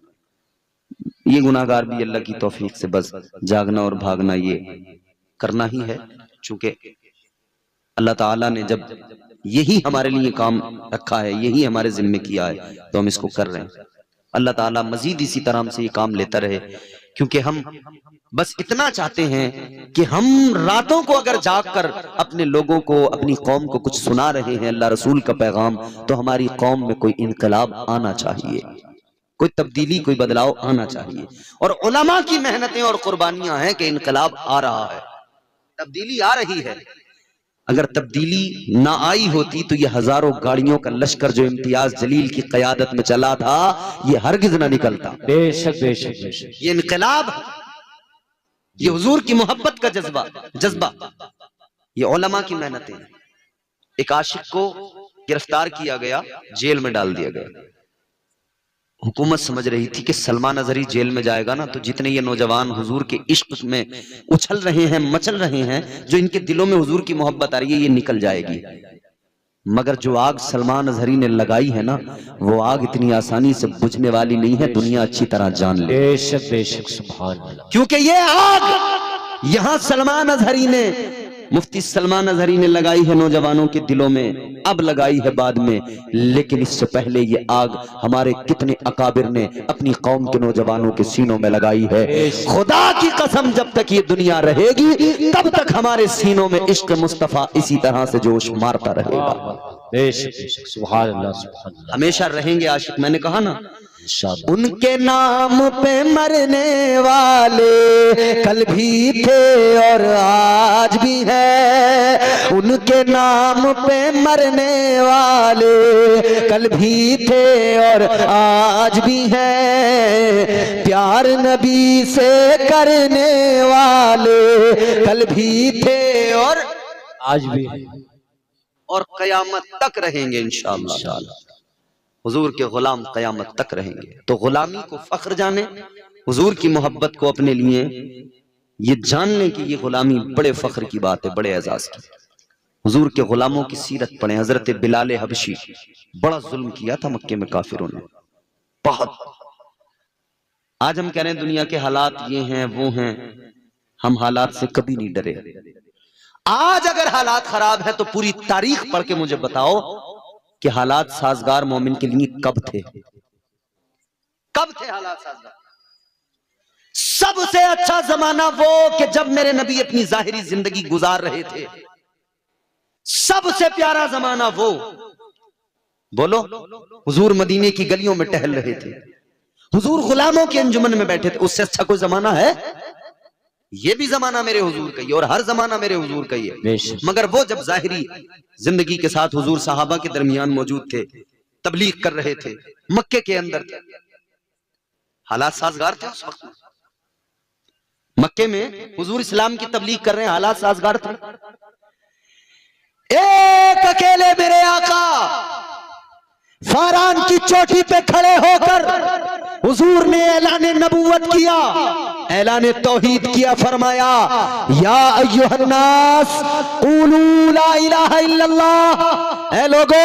ये गुनाहगार भी अल्लाह की तौफीक से बस जागना और भागना ये करना ही है, चूंकि अल्लाह ताला ने जब यही हमारे लिए काम रखा है, यही हमारे जिम्मे किया है, तो हम इसको कर रहे हैं। अल्लाह ताला मजीद इसी तरह से ये काम लेता रहे, क्योंकि हम बस इतना चाहते हैं कि हम रातों को अगर जागकर अपने लोगों को, अपनी कौम को कुछ सुना रहे हैं अल्लाह रसूल का पैगाम, तो हमारी कौम में कोई इनकलाब आना चाहिए, कोई तब्दीली, कोई बदलाव आना चाहिए। और उलमा की मेहनतें और कुर्बानियां हैं कि इनकलाब आ रहा है, तब्दीली आ रही है। अगर तब्दीली ना आई होती तो ये हजारों गाड़ियों का लश्कर जो इम्तियाज जलील की क़यादत में चला था, ये हरगिज ना निकलता। बेशक बेशक बेशक। ये इनकलाब, ये हुजूर की मोहब्बत का जज्बा, ये उलमा की मेहनतें। एक आशिक को गिरफ्तार किया गया, जेल में डाल दिया गया। हुकूमत समझ रही थी कि सलमान अजहरी जेल में जाएगा ना, तो जितने ये नौजवान हुजूर के इश्क में उछल रहे हैं, मचल रहे हैं, जो इनके दिलों में हुजूर की मोहब्बत आ रही है, ये निकल जाएगी। मगर जो आग सलमान अजहरी ने लगाई है ना, वो आग इतनी आसानी से बुझने वाली नहीं है, दुनिया अच्छी तरह जान ले। बेशक बेशक, सुभान अल्लाह। क्योंकि ये आग यहां सलमान अजहरी ने, मुफ्ती सलमान अजहरी ने लगाई है नौजवानों के दिलों में, अब लगाई है बाद में, लेकिन इससे पहले ये आग हमारे कितने अकाबिर ने अपनी कौम के नौजवानों के सीनों में लगाई है। खुदा की कसम, जब तक ये दुनिया रहेगी तब तक हमारे सीनों में इश्क मुस्तफा इसी तरह से जोश मारता रहेगा। बेशक बेशक, सुभान अल्लाह, सुभान अल्लाह। हमेशा रहेंगे आशिक। मैंने कहा ना, उनके नाम पे मरने वाले कल भी थे और आज भी है, उनके नाम पे मरने वाले कल भी थे और आज भी है, प्यार नबी से करने वाले कल भी थे और आज भी है, और कयामत तक रहेंगे इंशाअल्लाह। हुजूर के गुलाम कयामत तक रहेंगे। तो गुलामी को फख्र जाने, हुजूर की मोहब्बत को अपने लिए ये जानने की ये गुलामी बड़े फख्र की बात है, बड़े एजाज की। हुजूर के गुलामों की सीरत पढ़े। हजरत बिलाल हबशी, बड़ा जुल्म किया था मक्के में काफिरों ने, बहुत। आज हम कह रहे हैं दुनिया के हालात ये हैं वो हैं, हम हालात से कभी नहीं डरे। आज अगर हालात खराब है तो पूरी तारीख पढ़ के मुझे बताओ कि हालात साजगार मोमिन के लिए कब थे, कब थे हालात साजगार। सबसे अच्छा जमाना वो कि जब मेरे नबी अपनी जाहिरी जिंदगी गुजार रहे थे। सबसे प्यारा जमाना वो, बोलो, हुजूर मदीने की गलियों में टहल रहे थे, हुजूर गुलामों के अंजुमन में बैठे थे। उससे अच्छा कोई जमाना है? ये भी जमाना मेरे हुजूर का ही और हर जमाना मेरे हुजूर का ही है। मगर वो जब जाहिरी जिंदगी के साथ हुजूर सहाबा के दरमियान मौजूद थे, तबलीग कर रहे थे, मक्के के अंदर थे, हालात साजगार थे उस वक्त। मक्के में हुजूर इस्लाम की तबलीग कर रहे हैं, हालात साजगार थे। एक अकेले मेरे आका फारान की चोटी पे खड़े होकर हुजूर ने ऐलान नबूवत किया, ऐलान तौहीद किया। फरमाया या अय्युहन्नास क़ूलू ला इलाहा इल्लल्लाह, ऐ लोगो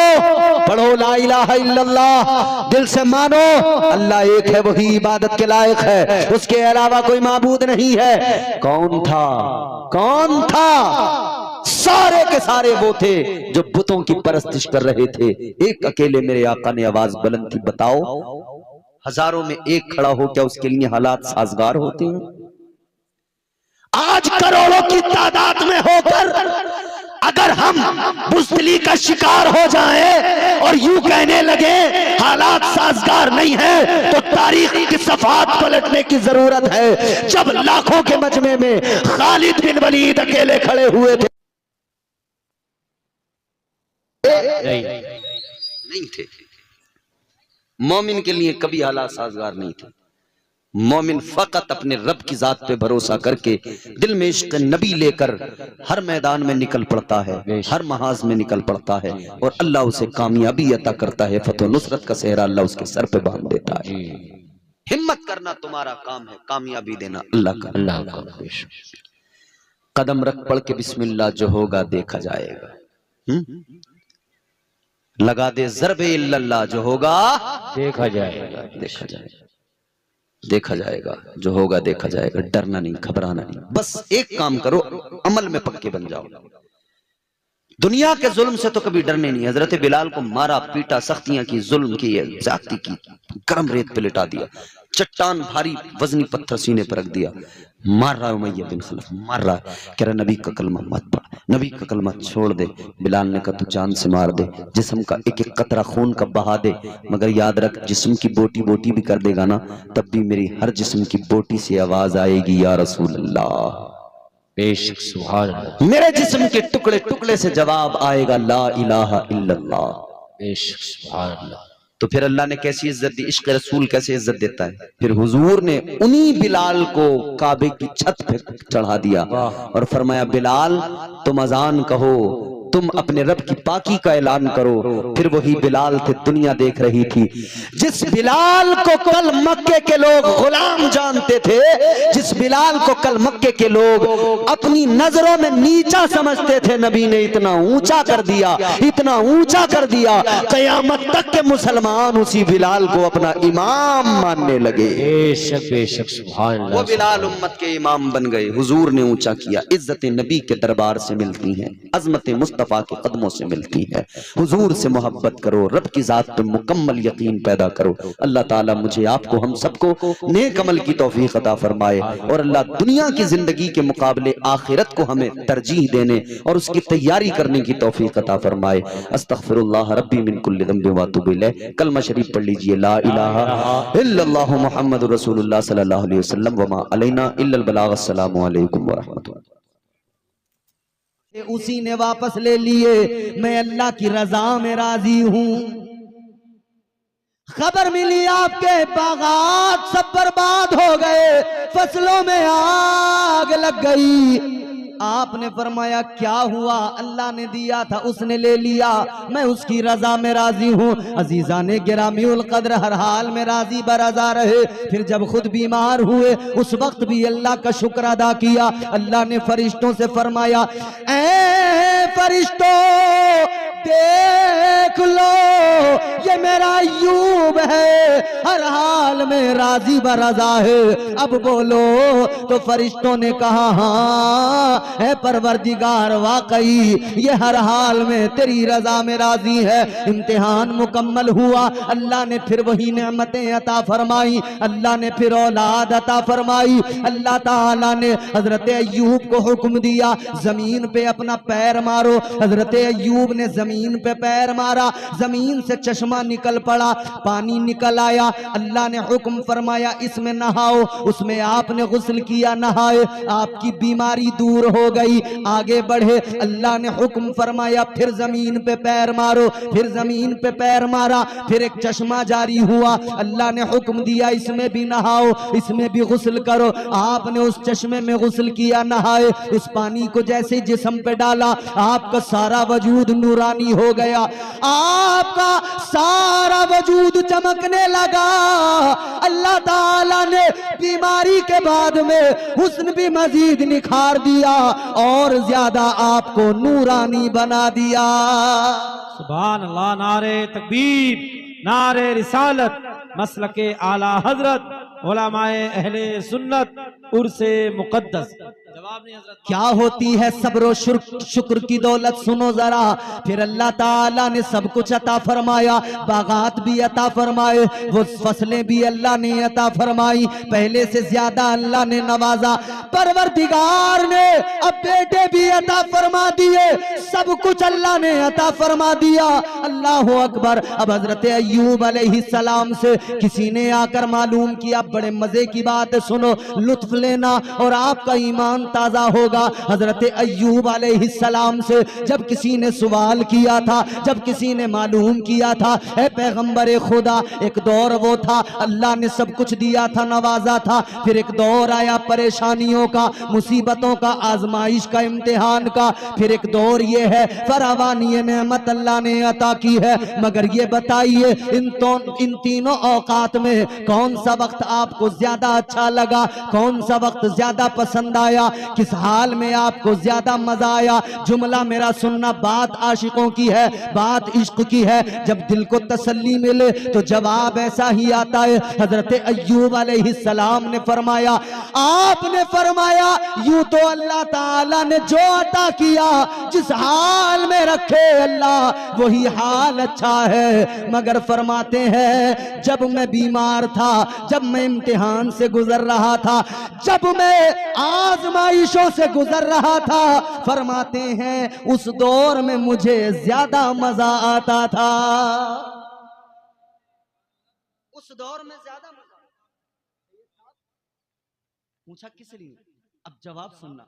पढ़ो ला इलाहा इल्लल्लाह, दिल से मानो अल्लाह एक है, वही इबादत के लायक है, उसके अलावा कोई माबूद नहीं है। कौन था? कौन था? सारे के सारे वो थे जो बुतों की परस्तिश कर रहे थे। एक अकेले मेरे आका ने आवाज बुलंद की, बताओ हजारों में एक खड़ा हो, क्या उसके लिए हालात साजगार होते हैं? आज करोड़ों की तादाद में होकर अगर हम बुज़दिली का शिकार हो जाएं और यूं कहने लगे हालात साजगार नहीं है, तो तारीख की सफात पलटने की जरूरत है। जब लाखों के मजमे में खालिद बिन वलीद अकेले खड़े हुए थे, नहीं थे। मोमिन के लिए कभी हालात साजगार नहीं थे। मोमिन फकत अपने रब की जात पे भरोसा करके दिल में इश्क नबी लेकर हर मैदान में निकल पड़ता है, हर महाज में निकल पड़ता है और अल्लाह उसे कामयाबी अता करता है। फतह नुसरत का सेहरा अल्लाह उसके सर पे बांध देता है। हिम्मत करना तुम्हारा काम है, कामयाबी देना अल्लाह का। कदम रख पढ़ के बिस्मिल्लाह, जो होगा देखा जाएगा। लगा दे ज़रबे इल्लल्लाह, जो होगा देखा जाएगा, देखा जाएगा, देखा जाएगा, जो होगा देखा जाएगा। डरना नहीं, घबराना नहीं, बस एक काम करो, अमल में पक्के बन जाओ। दुनिया के जुल्म से तो कभी डरने नहीं। हजरत बिलाल को मारा पीटा, सख्तियां की, जुल्म की, जाती की, गर्म रेत पे लिटा दिया, चट्टान भारी वजनी पत्थर सीने पर रख दिया, मार रहा है उमय्या बिन खलफ, मार रहा है, कह रहा नबी का कलमा मत पढ़, नबी का कलमा छोड़ दे। बिलाल ने कहा तू जान से मार दे, जिस्म का एक एक कतरा खून का बहा दे, मगर याद रख जिस्म की बोटी बोटी भी कर देगा ना, तब भी मेरी हर जिस्म की बोटी से आवाज आएगी या रसूल अल्लाह। बेशक सुभान अल्लाह, मेरे जिस्म के टुकड़े टुकड़े से जवाब आएगा ला इलाहा इल्लल्लाह। बेशक सुभान अल्लाह। तो फिर अल्लाह ने कैसी इज्जत दी, इश्क रसूल कैसे इज्जत देता है। फिर हुजूर ने उन्हीं बिलाल को काबे की छत पे चढ़ा दिया और फरमाया बिलाल तुम अजान कहो, तुम अपने रब की पाकी का ऐलान करो। फिर वही बिलाल थे, दुनिया देख रही थी, जिस बिलाल को कल मक्के के लोग गुलाम जानते थे, जिस बिलाल को कल मक्के के लोग अपनी नजरों में नीचा समझते थे, नबी ने इतना ऊंचा कर दिया, इतना ऊंचा कर दिया, कयामत तक के मुसलमान उसी बिलाल को अपना इमाम मानने लगे। बेशक बेशक सुभान अल्लाह। वो बिलाल उम्मत के इमाम बन गए, हुजूर ने ऊंचा किया। इज्जत नबी के दरबार से मिलती है, अजमत मुस्तफा के कदमों से मिलती है। हुजूर से मोहब्बत करो, रब की जात पे मुकम्मल यकीन पैदा करो। अल्लाह ताला मुझे आपको हम सबको नेक अमल की तौफीक अता फरमाए और अल्लाह दुनिया की जिंदगी के मुकाबले आखिरत को हमें तरजीह देने और उसकी तैयारी करने की तौफीक अता फरमाए। अस्तगफिरुल्लाह रब्बी मिन कुल्लि ज़ंबि व अतूबु इलैह। कलमा शरीफ पढ़ लीजिए, ला इलाहा इल्लल्लाहु मुहम्मदुर रसूलुल्लाह सल्लल्लाहु अलैहि वसल्लम व मा अलैना इल्लल बलाग। अस्सलामु अलैकुम व रहमतुल्लाह। उसी ने वापस ले लिए, मैं अल्लाह की रजा में राजी हूं। खबर मिली आपके बागात सब बर्बाद हो गए, फसलों में आग लग गई। आपने फरमाया क्या हुआ? अल्लाह ने दिया था उसने ले लिया, मैं उसकी रजा में राजी हूँ। अजीजा ने गिरामीउल कद्र हर हाल में राजी बरजा रहे। फिर जब खुद बीमार हुए उस वक्त भी अल्लाह का शुक्र अदा किया। अल्लाह ने फरिश्तों से फरमाया ऐ फरिश्तों देख लो ये मेरा अय्यूब है, हर हाल में राजी बरजा है। अब बोलो तो फरिश्तों ने कहा हाँ है परवरदिगार, वाकई ये हर हाल में तेरी रजा में राजी है। इम्तिहान मुकम्मल हुआ, अल्लाह ने फिर वही नेमतें अता फरमाई, अल्लाह ने फिर औलाद अता फरमाई। अल्लाह ताला ने हजरत अय्यूब को हुक्म दिया जमीन पे अपना पैर मारो। हजरत अय्यूब ने जमीन पे पैर मारा, जमीन से चश्मा निकल पड़ा, पानी निकल आया। अल्लाह ने हुक्म फरमाया इसमें नहाओ, उसमें आपने गुस्ल किया, नहाए, आपकी बीमारी दूर हो गई। आगे बढ़े, अल्लाह ने हुक्म फरमाया फिर जमीन पे पैर मारो, फिर जमीन पे पैर मारा, फिर एक चश्मा जारी हुआ। अल्लाह ने हुक्म दिया इसमें भी नहाओ, इसमें भी गुस्ल करो। आपने उस चश्मे में गुस्ल किया, नहाए, उस पानी को जैसे जिस्म पे डाला आपका सारा वजूद नूरानी हो गया, आपका सारा वजूद चमकने लगा। अल्लाह ताला ने बीमारी के बाद में हुस्न भी मजीद निखार दिया और ज्यादा आपको नूरानी बना दिया। सुभान अल्लाह, नारे तकबीर, नारे रिसालत, मसलके आला हजरत, उलमाए अहले सुन्नत, उर्से मुकद्दस। जवाब नहीं हजरत। क्या होती है सब्र और शुक्र की दौलत, सुनो जरा। फिर अल्लाह ताला ने सब कुछ अता फरमाया, बागात भी अता फरमाए, वो फसलें भी अल्लाह ने अता फरमाई, पहले से ज्यादा अल्लाह ने नवाजा। परवरदिगार ने अब बेटे भी अता फरमा दिए, सब कुछ अल्लाह ने अता फरमा दिया। अल्लाह अकबर। अब हजरत अय्यूब अलैहिस्सलाम से किसी ने आकर मालूम किया, बड़े मजे की बात है, सुनो, लुत्फ लेना और आपका ईमान ताजा होगा। हजरत अय्यूब अलैहिस्सलाम से जब किसी ने सवाल किया था, जब किसी ने मालूम किया था, ए पैगंबर खुदा, एक दौर वो था अल्लाह ने सब कुछ दिया था, नवाजा था, फिर एक दौर आया परेशानियों का, मुसीबतों का, आजमाइश का, इम्तिहान का, फिर एक दौर ये है फरावानी नेमत अल्लाह ने अता की है। मगर ये बताइए इन तीनों औकात में कौन सा वक्त आपको ज्यादा अच्छा लगा, कौन सा वक्त ज्यादा पसंद आया, किस हाल में आपको ज्यादा मजा आया? जुमला मेरा सुनना, बात आशिकों की है, बात इश्क की है। जब दिल को तसल्ली मिले तो जवाब ऐसा ही आता है। हजरत अय्यूब अलैहिस्सलाम ने फरमाया, आपने फरमाया यूं तो अल्लाह ताला ने जो अता किया, जिस हाल में रखे अल्लाह वही हाल अच्छा है। मगर फरमाते हैं जब मैं बीमार था, जब मैं इम्तिहान से गुजर रहा था, जब मैं आजमाइशों से गुजर रहा था, फरमाते हैं उस दौर में मुझे ज्यादा मजा आता था, उस दौर में ज्यादा मजा। पूछा किस लिए? अब जवाब सुनना।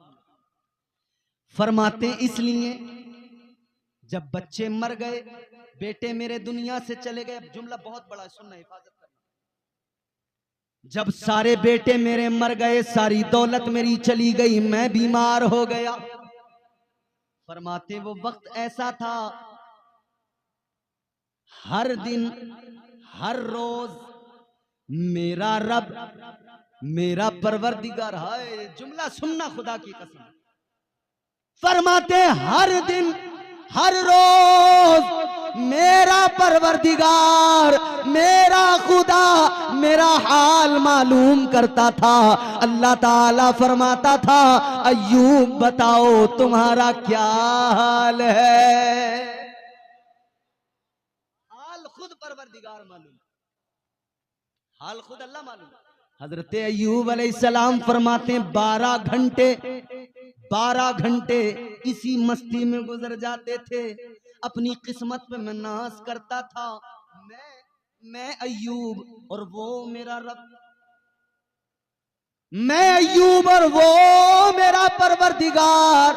फरमाते इसलिए जब बच्चे मर गए, बेटे मेरे दुनिया से चले गए। अब जुमला बहुत बड़ा है, सुनना, हिफाजत करना। जब सारे बेटे मेरे मर गए, सारी दौलत मेरी चली गई, मैं बीमार हो गया। फरमाते वो वक्त ऐसा था, हर दिन हर रोज मेरा रब, मेरा परवरदिगार, हाय जुमला सुनना खुदा की कसम। फरमाते हर दिन हर रोज मेरा परवरदिगार, मेरा खुदा मेरा हाल मालूम करता था। अल्लाह ताला फरमाता था अय्यूब बताओ तुम्हारा क्या हाल है? हाल खुद परवरदिगार मालूम, हाल खुद अल्लाह मालूम। हजरत अय्यूब अलैहिस्सलाम फरमाते हैं 12 घंटे इसी मस्ती में गुजर जाते थे। अपनी किस्मत पे मैं नाज करता था, मैं अय्यूब और वो मेरा रब, मैं अय्यूब और वो मेरा परवरदिगार।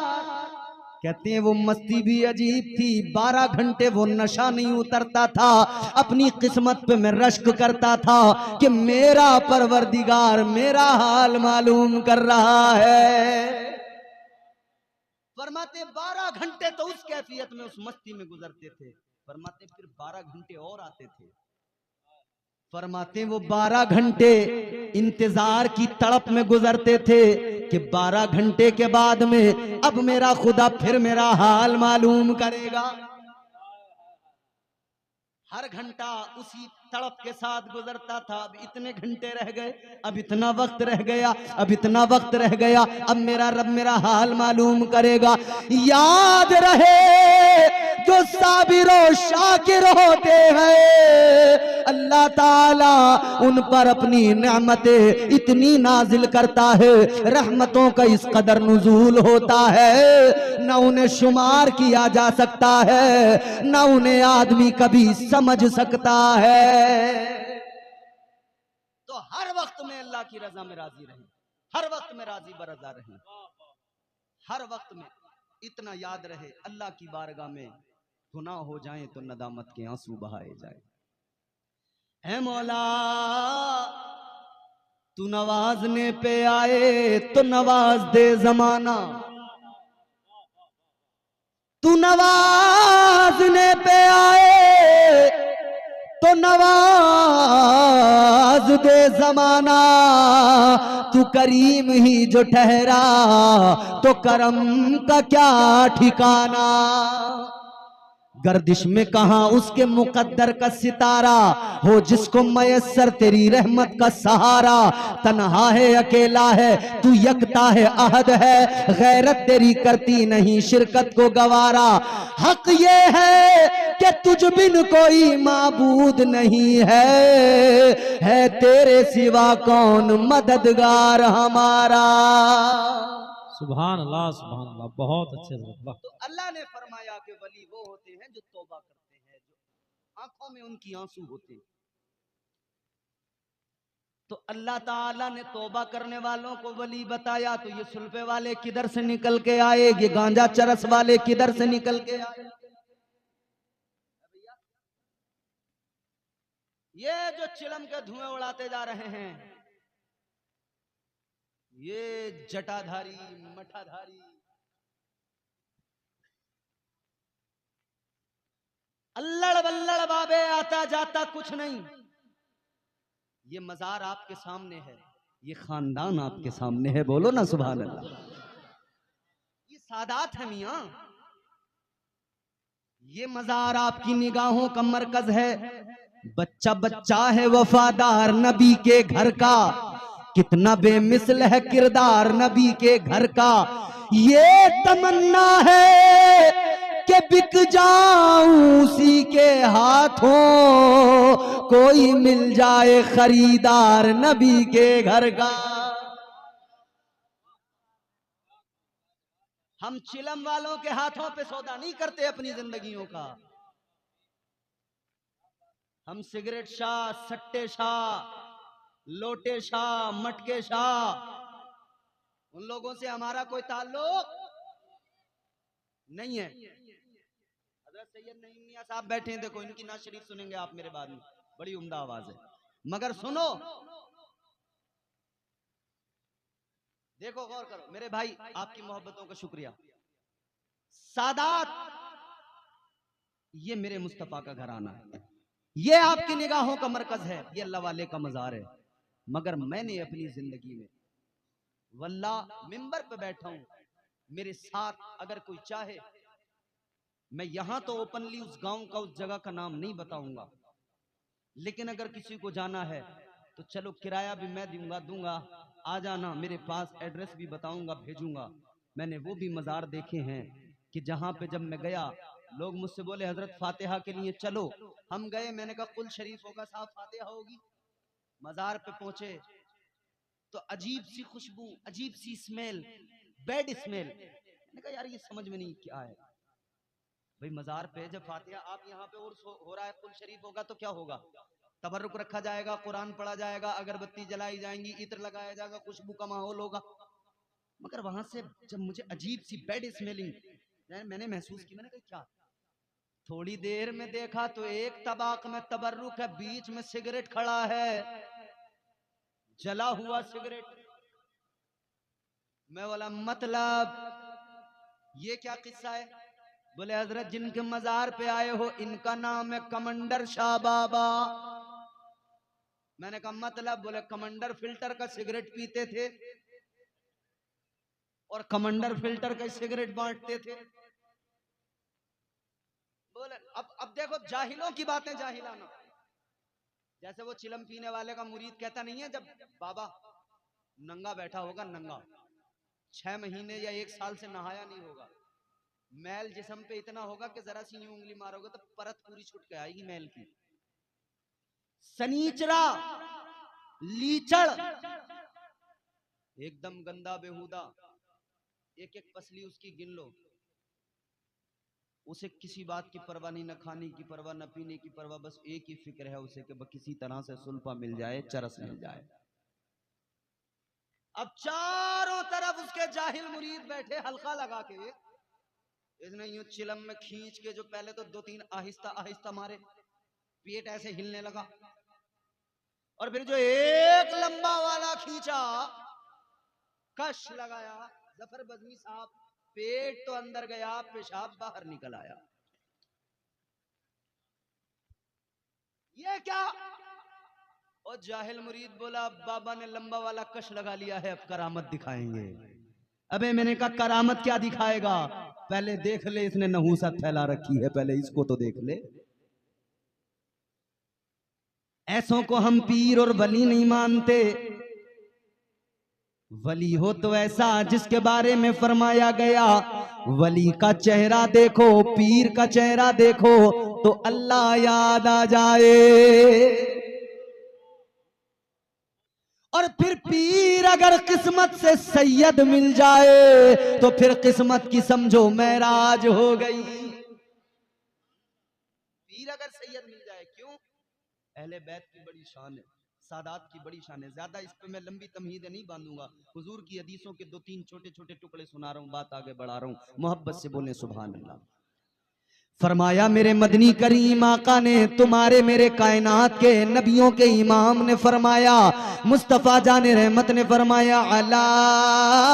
कहते हैं वो मस्ती भी अजीब थी, 12 घंटे वो नशा नहीं उतरता था। अपनी किस्मत पे मैं रश्क करता था कि मेरा परवरदिगार मेरा हाल मालूम कर रहा है। फरमाते 12 घंटे तो उस कैफियत में, उस मस्ती में गुजरते थे। फरमाते फिर 12 घंटे और आते थे। फरमाते वो 12 घंटे इंतजार की तड़प में गुजरते थे कि 12 घंटे के बाद में अब मेरा खुदा फिर मेरा हाल मालूम करेगा। हर घंटा उसी तड़प के साथ गुजरता था। अब इतने घंटे रह गए, अब इतना वक्त रह गया, अब इतना वक्त रह गया, अब मेरा रब मेरा हाल मालूम करेगा। याद रहे जो साबिर और शाकिर होते हैं, अल्लाह ताला उन पर अपनी नेमतें इतनी नाजिल करता है, रहमतों का इस कदर नुजूल होता है, न उन्हें शुमार किया जा सकता है, न उन्हें आदमी कभी समझ सकता है। तो हर वक्त में अल्लाह की रजा में राजी रहें, हर वक्त में राजी बरजा रहें, हर वक्त में इतना याद रहे अल्लाह की बारगाह में गुनाह हो जाएं तो नदामत के आंसू बहाए जाए। ऐ मौला तू नवाजने पे आए तो नवाज दे जमाना, तू नवाजने पे आए तो नवाज दे जमाना, तू करीम ही जो ठहरा तो करम का क्या ठिकाना। गर्दिश में कहां उसके मुकद्दर का सितारा हो, जिसको मयस्सर तेरी रहमत का सहारा। तन्हा है अकेला है तू यकता है अहद है, गैरत तेरी करती नहीं शिरकत को गवारा। हक ये है कि तुझ बिन कोई माबूद नहीं है तेरे सिवा कौन मददगार हमारा। सुभान अल्लाह, बहुत अच्छे से। तो अल्लाह ने फरमाया कि वली वो होते हैं जो तौबा करते हैं, जो आंखों में उनकी आंसू होते हैं। तो अल्लाह ताला ने तौबा करने वालों को वली बताया, तो ये सुल्फे वाले किधर से निकल के आए, ये गांजा चरस वाले किधर से निकल के आए। ये जो चिलम के धुएं उड़ाते जा रहे हैं, ये जटाधारी मठाधारी अल्लड़ बल्लड़ बाबे आता जाता कुछ नहीं। ये मजार आपके सामने है, ये खानदान आपके सामने है, बोलो ना सुभान अल्लाह। ये सादात है मियां, ये मजार आपकी निगाहों का मरकज है। बच्चा बच्चा है वफादार नबी के घर का, कितना बेमिसल है किरदार नबी के घर का। ये तमन्ना है कि बिक जाऊं उसी के हाथों, कोई मिल जाए खरीदार नबी के घर का। हम चिलम वालों के हाथों पे सौदा नहीं करते अपनी जिंदगियों का। हम सिगरेट शाह, सट्टे शाह, लोटे शाह, मटके शाह, उन लोगों से हमारा कोई ताल्लुक नहीं है। हज़रत सैयद नईम मियां साहब बैठे हैं, देखो इनकी नात शरीफ सुनेंगे आप मेरे बाद में, बड़ी उम्दा आवाज है, मगर सुनो, देखो गौर करो मेरे भाई, आपकी मोहब्बतों का शुक्रिया। सादात ये मेरे मुस्तफा का घराना है, ये आपकी निगाहों का मरकज है, ये अल्लाह वाले का मजार है। मगर मैंने अपनी जिंदगी में वल्लाह मिंबर पे बैठा हूं, मेरे साथ अगर कोई चाहे, मैं यहां तो ओपनली उस गांव का उस जगह का नाम नहीं बताऊंगा, लेकिन अगर किसी को जाना है तो चलो किराया भी मैं दूंगा, आ जाना मेरे पास, एड्रेस भी बताऊंगा, भेजूंगा। मैंने वो भी मजार देखे हैं कि जहां पे जब मैं गया लोग मुझसे बोले हजरत फातिहा के लिए चलो, हम गए, मैंने कहा कुल शरीफ होगा साहब, फातिहा होगी। मजार पे पहुंचे तो अजीब सी खुशबू, अजीब सी स्मेल, बैड स्मेल। मैंने कहा यार ये समझ में नहीं क्या है भाई, मजार पे जब फातिहा आप यहाँ पे उर्स हो रहा है, कुल शरीफ होगा तो क्या होगा, तबर्रुक रखा जाएगा, कुरान पढ़ा जाएगा, अगरबत्ती जलाई जाएंगी, इत्र लगाया जाएगा, खुशबू का माहौल होगा। मगर वहां से जब मुझे अजीब सी बैड स्मेलिंग मैंने महसूस की, मैंने कहा क्या, थोड़ी देर में देखा तो एक तबाक में तबर्रुक है, बीच में सिगरेट खड़ा है, जला हुआ सिगरेट। मैं बोला मतलब ये क्या किस्सा है? बोले हजरत जिनके मजार पे आए हो इनका नाम है कमांडर शाह बाबा। मैंने कहा मतलब? बोले कमांडर फिल्टर का सिगरेट पीते थे और कमांडर फिल्टर का सिगरेट बांटते थे। बोले अब देखो जाहिलों की बातें जाहिलाना। जैसे वो चिलम पीने वाले का मुरीद कहता नहीं है, जब बाबा नंगा बैठा होगा, नंगा 6 महीने या 1 साल से नहाया नहीं होगा, मैल जिस्म पे इतना होगा कि जरा सी यूं उंगली मारोगे तो परत पूरी छूट के आएगी मैल की। सनीचरा, लीचड़, एकदम गंदा बेहुदा, एक एक पसली उसकी गिन लो, उसे किसी बात की परवाह नहीं, न खाने की परवाह, न पीने की परवाह, बस एक ही फिक्र है उसे कि किसी तरह से सुल्फा मिल जाए, चरस मिल जाए। अब चारों तरफ उसके जाहिल मुरीद बैठे हल्का लगा के, इसने यूं चिलम में खींच के जो पहले तो 2-3 आहिस्ता आहिस्ता मारे, पेट ऐसे हिलने लगा, और फिर जो एक लंबा वाला खींचा, कश लगाया, जफर बजमी साहब, पेट तो अंदर गया, पेशाब बाहर निकल आया। ये क्या? और जाहिल मुरीद बोला, अब बाबा ने लंबा वाला कश लगा लिया है, अब करामत दिखाएंगे। अबे मैंने कहा करामत क्या दिखाएगा, पहले देख ले, इसने नहूसत फैला रखी है, पहले इसको तो देख ले। ऐसों को हम पीर और वली नहीं मानते। वली हो तो ऐसा जिसके बारे में फरमाया गया, वली का चेहरा देखो, पीर का चेहरा देखो तो अल्लाह याद आ जाए। और फिर पीर अगर किस्मत से सैयद मिल जाए तो फिर किस्मत की समझो महराज हो गई। पीर अगर सैयद मिल जाए, क्यों? अहले बैत की बड़ी शान है, सादात की बड़ी शान है। ज्यादा इस पे मैं लंबी तमहीद नहीं बांधूंगा, हुजूर की हदीसों के 2-3 छोटे छोटे टुकड़े सुना रहा हूं, बात आगे बढ़ा रहा हूं, मोहब्बत से बोले सुभान अल्लाह। फरमाया मेरे मदनी करीम आका ने, तुम्हारे मेरे कायनात के नबियों के इमाम ने फरमाया, मुस्तफा जाने रहमत ने फरमाया, अला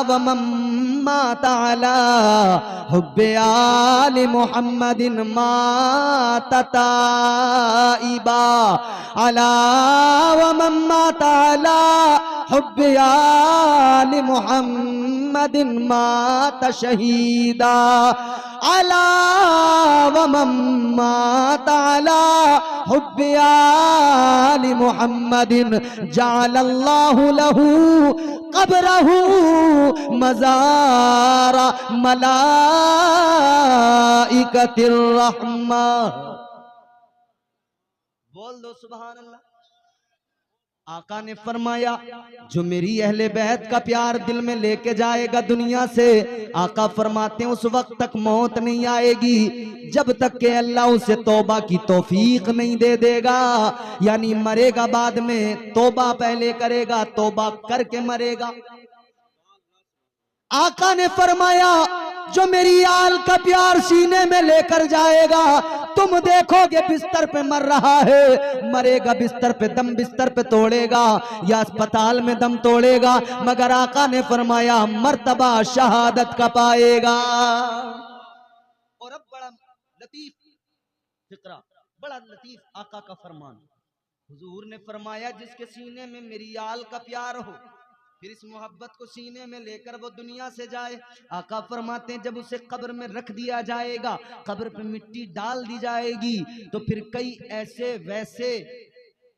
व मम्मा ताला हुब्बे आले मुहम्मदिन माता ताइबा, अला व मम्मा ताला हुब्बे आले मुहम्मदिन माता शहीदा, अला वमम्मा ताला हुब्बे आलि मुहम्मदिन जअलल्लाहु लहू क़ब्रहू मज़ारा मलाइकतिर रहमा। बोल दो सुभान अल्लाह। आका ने फरमाया, जो मेरी अहले बैत का प्यार दिल में लेके जाएगा दुनिया से, आका फरमाते हैं उस वक्त तक मौत नहीं आएगी जब तक के अल्लाह उसे तौबा की तौफीक नहीं दे देगा। यानी मरेगा बाद में, तौबा पहले करेगा, तौबा करके मरेगा। आका ने फरमाया, जो मेरी आल का प्यार सीने में लेकर जाएगा, तुम देखोगे बिस्तर पे मर रहा है, मरेगा बिस्तर पे, दम बिस्तर पे तोड़ेगा या अस्पताल में दम तोड़ेगा, मगर आका ने फरमाया मर्तबा शहादत का पाएगा। और अब बड़ा लतीफ फिक्रा, बड़ा लतीफ आका का फरमान, हुजूर ने फरमाया जिसके सीने में मेरी आल का प्यार हो, फिर इस मोहब्बत को सीने में लेकर वो दुनिया से जाए, आका फरमाते हैं जब उसे कब्र में रख दिया जाएगा, कब्र पे मिट्टी डाल दी जाएगी, तो फिर कई ऐसे वैसे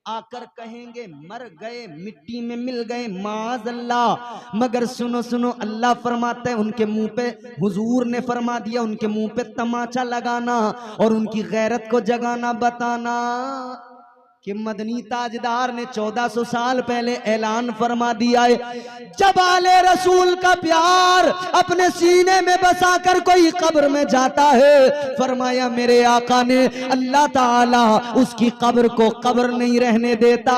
आकर कहेंगे मर गए, मिट्टी में मिल गए, माज़अल्लाह। मगर सुनो सुनो, अल्लाह फरमाता है उनके मुंह पे, हुजूर ने फरमा दिया उनके मुंह पे तमाचा लगाना और उनकी गैरत को जगाना, बताना कि मदनी ताजदार ने 1400 साल पहले ऐलान फरमा दिया है, जब आले रसूल का प्यार अपने सीने में बसाकर कोई कब्र में जाता है, फरमाया मेरे आका ने, अल्लाह ताला उसकी कब्र को कब्र नहीं रहने देता,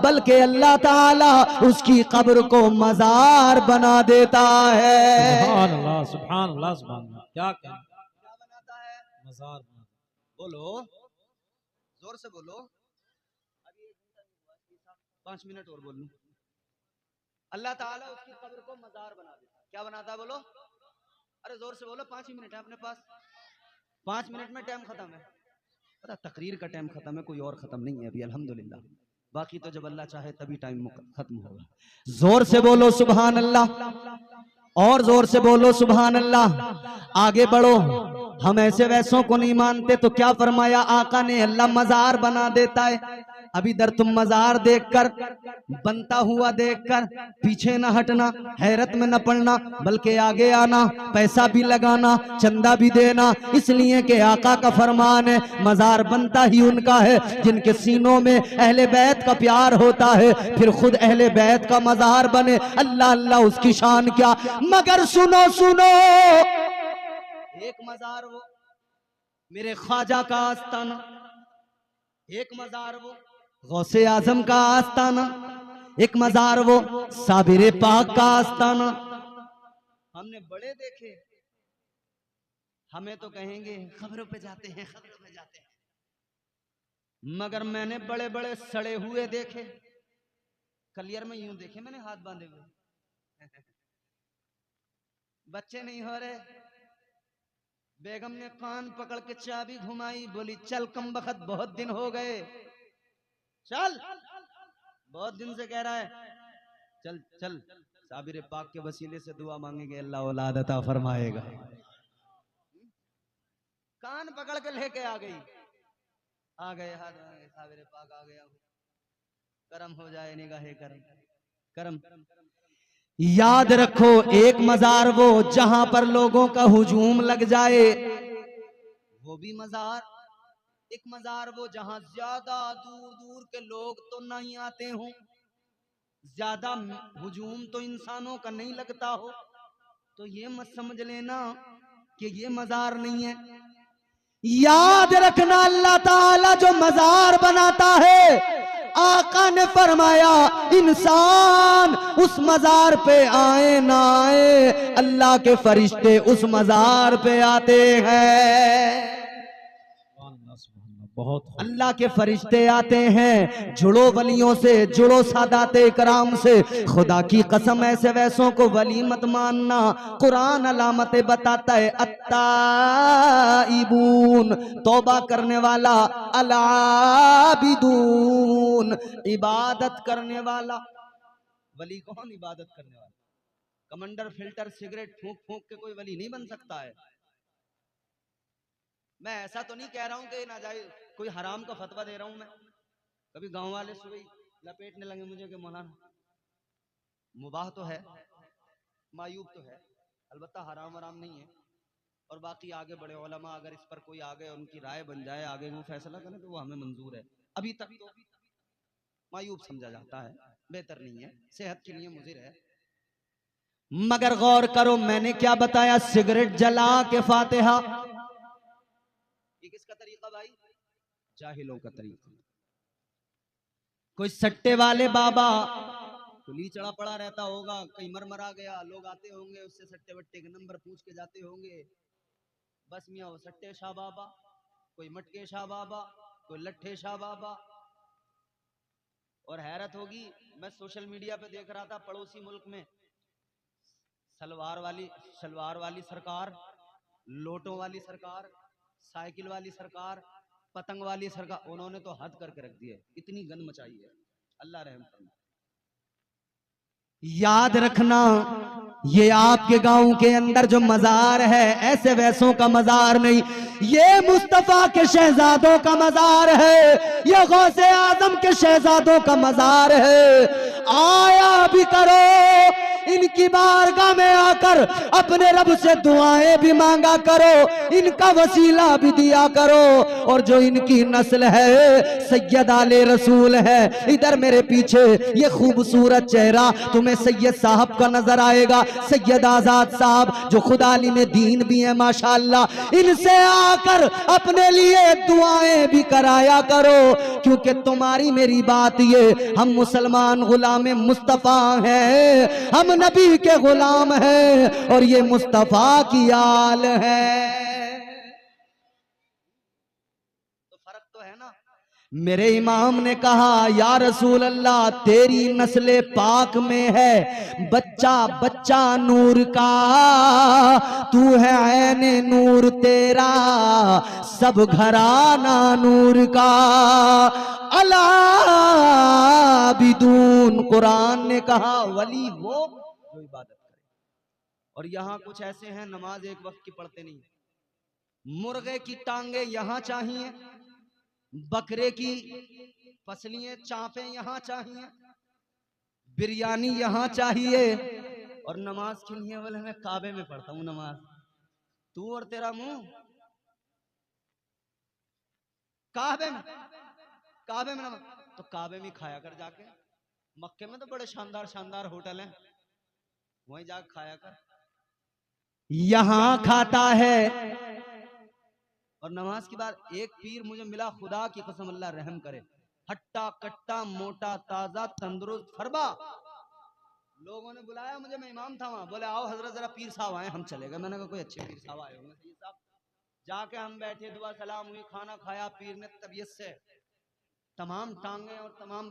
बल्कि अल्लाह ताला उसकी कब्र को मजार बना देता है। सुभान अल्लाह, सुभान अल्लाह, सुभान अल्लाह। क्या बनाता है? मजार। बोलो, जोर से बोलो। 5 मिनट और बोल लूं। अल्लाह ताला उसकी कब्र को मजार बना देता। क्या बनाता है? बोलो, अरे जोर से बोलो, 5 ही मिनट है अपने पास, 5 मिनट में टाइम खत्म है। पता तकरीर का टाइम खत्म है, कोई और खत्म नहीं है अभी, अल्हम्दुलिल्लाह। बाकी तो जब अल्लाह चाहे तभी टाइम खत्म होगा। जोर से बोलो सुभान अल्लाह। और जोर से बोलो सुभान अल्लाह। आगे बढ़ो। हम ऐसे वैसों को नहीं मानते तो क्या फरमाया आका ने, अल्लाह मजार बना देता है। अब इधर तुम मजार देखकर, बनता हुआ देखकर पीछे न हटना, हैरत में न पड़ना, बल्कि आगे आना, पैसा भी लगाना, चंदा भी देना, इसलिए कि आका का फरमान है मजार बनता ही उनका है जिनके सीनों में अहले बैत का प्यार होता है। फिर खुद अहले बैत का मजार बने, अल्लाह अल्लाह उसकी शान क्या। मगर सुनो सुनो, एक मजार वो मेरे ख्वाजा का आस्ताना, एक मजार वो गौसे आजम का आस्ताना, एक मजार वो साबिरे पाक का आस्ताना। हमने बड़े देखे, हमें तो कहेंगे खबरों पे जाते हैं, खबरों पे जाते हैं, मगर मैंने बड़े बड़े सड़े हुए देखे। कलियर में यूं देखे मैंने हाथ बांधे हुए बच्चे नहीं हो रहे। बेगम ने कान पकड़ के चाबी घुमाई, बोली चल कम बखत, बहुत दिन हो गए, चल, बहुत दिन से कह रहा है, चल चल। साबिर पाक के वसीले से दुआ मांगेंगे, अल्लाह औलाद अता फरमाएगा। कान पकड़ के लेके आ गई, आ गए हाथ, साबिर पाक आ गया, करम हो जाए निगाहे करम, करम। याद रखो एक मजार वो जहां पर लोगों का हुजूम लग जाए वो भी मजार, एक मजार वो जहां ज्यादा दूर दूर के लोग तो नहीं आते हों, ज्यादा हुजूम तो इंसानों का नहीं लगता हो, तो ये मत समझ लेना कि ये मजार नहीं है। याद रखना अल्लाह ताला जो मजार बनाता है, आका ने फरमाया इंसान उस मजार पे आए ना आए, अल्लाह के फरिश्ते उस मजार पे आते हैं। बहुत अल्लाह के फरिश्ते आते हैं। जुड़ो वलियों से, जुड़ो सादाते कराम से, खुदा की कसम ऐसे वैसों को वली मत मानना। कुरान अलामतें बताता है, अत्ताइबून तौबा करने वाला, अलाबिदून इबादत करने वाला। वली कौन? इबादत करने वाला। कमांडर फिल्टर सिगरेट फूंक फूंक के कोई वली नहीं बन सकता है। मैं ऐसा तो नहीं कह रहा हूं कि ना जाए, कोई हराम का फतवा दे रहा हूं मैं। कभी गांव वाले सुबह लपेटने लगे मुझे कि मौलाना मुबाह तो है, मायूब तो है, अलबत्ता हराम हराम नहीं है, और बाकी आगे बड़े उलमा अगर इस पर कोई आगे उनकी राय बन जाए, आगे वो फैसला करें तो वो हमें मंजूर है। अभी तक तो मायूब समझा जाता है, बेहतर नहीं है, सेहत के लिए मुज़िर है। मगर गौर करो मैंने क्या बताया, सिगरेट जला के फातिहा, ये किसका तरीका भाई? जाहिलों का तरीका। कोई सट्टे वाले बाबा कुली चढ़ा पड़ा रहता होगा, कहीं मरमरा गया, लोग आते होंगे उससे सट्टे वट्टे के नंबर पूछ के जाते होंगे, बस मियाँ वो सट्टे शाह बाबा, कोई मटके शाह बाबा, कोई लट्ठे शाह बाबा। और हैरत होगी, मैं सोशल मीडिया पे देख रहा था पड़ोसी मुल्क में सलवार वाली सरकार, लोटों वाली सरकार, साइकिल वाली सरकार, पतंग वाली सरकार, उन्होंने तो हद करके रख दी है, इतनी गंद मचाई है, अल्लाह रहम फरमाए। याद रखना ये आपके गांव के अंदर जो मजार है ऐसे वैसों का मजार नहीं, ये मुस्तफा के शहजादों का मजार है, ये गौसे आजम के शहजादों का मजार है। आया भी करो इनकी बारगाह में आकर, अपने रब से दुआएं भी मांगा करो, इनका वसीला भी दिया करो। और जो इनकी नस्ल है सैयद आले रसूल है, इधर मेरे पीछे ये खूबसूरत चेहरा तुम्हें सैयद साहब का नजर आएगा, सैयद आजाद साहब जो खुदाली में दीन भी है माशाअल्लाह, इनसे आकर अपने लिए दुआएं भी कराया करो, क्योंकि तुम्हारी मेरी बात ये, हम मुसलमान गुलाम मुस्तफा हैं, हम नबी के गुलाम हैं और ये मुस्तफा की आल है। तो फर्क तो है ना। मेरे इमाम ने कहा या रसूल अल्लाह तेरी नस्ले पाक में है बच्चा बच्चा नूर का, तू है ऐने नूर तेरा सब घराना नूर का। अला बिदून कुरान ने कहा वली वो जो इबादत करे, और यहाँ कुछ ऐसे हैं नमाज एक वक्त की पढ़ते नहीं। मुर्गे की टांगे यहाँ चाहिए, बकरे की पसलियां चापे यहाँ चाहिए, बिरयानी यहाँ चाहिए, और नमाज क्यों नहीं है? बोले मैं काबे में पढ़ता हूँ नमाज। तू और तेरा मुंह काबे में, काबे में नमाज। तो काबे में खाया कर जाके, मक्के में तो बड़े शानदार शानदार होटल हैं, वहीं जाकर खाया कर। यहां खाता है। और नमाज की बात, एक पीर मुझे मिला, खुदा की कसम अल्लाह रहम करे, हट्टा कट्टा मोटा ताजा तंदुरुस्त फरबा। लोगों ने बुलाया मुझे, मैं इमाम था वहां, बोले आओ हजरत जरा पीर साहब आए, हम चले गए। मैंने कहा कोई अच्छे पीर साहब आए होंगे सही साहब। जाके हम बैठे, दुआ सलाम हुई, खाना खाया। पीर ने तबीयत से तमाम टांगे और तमाम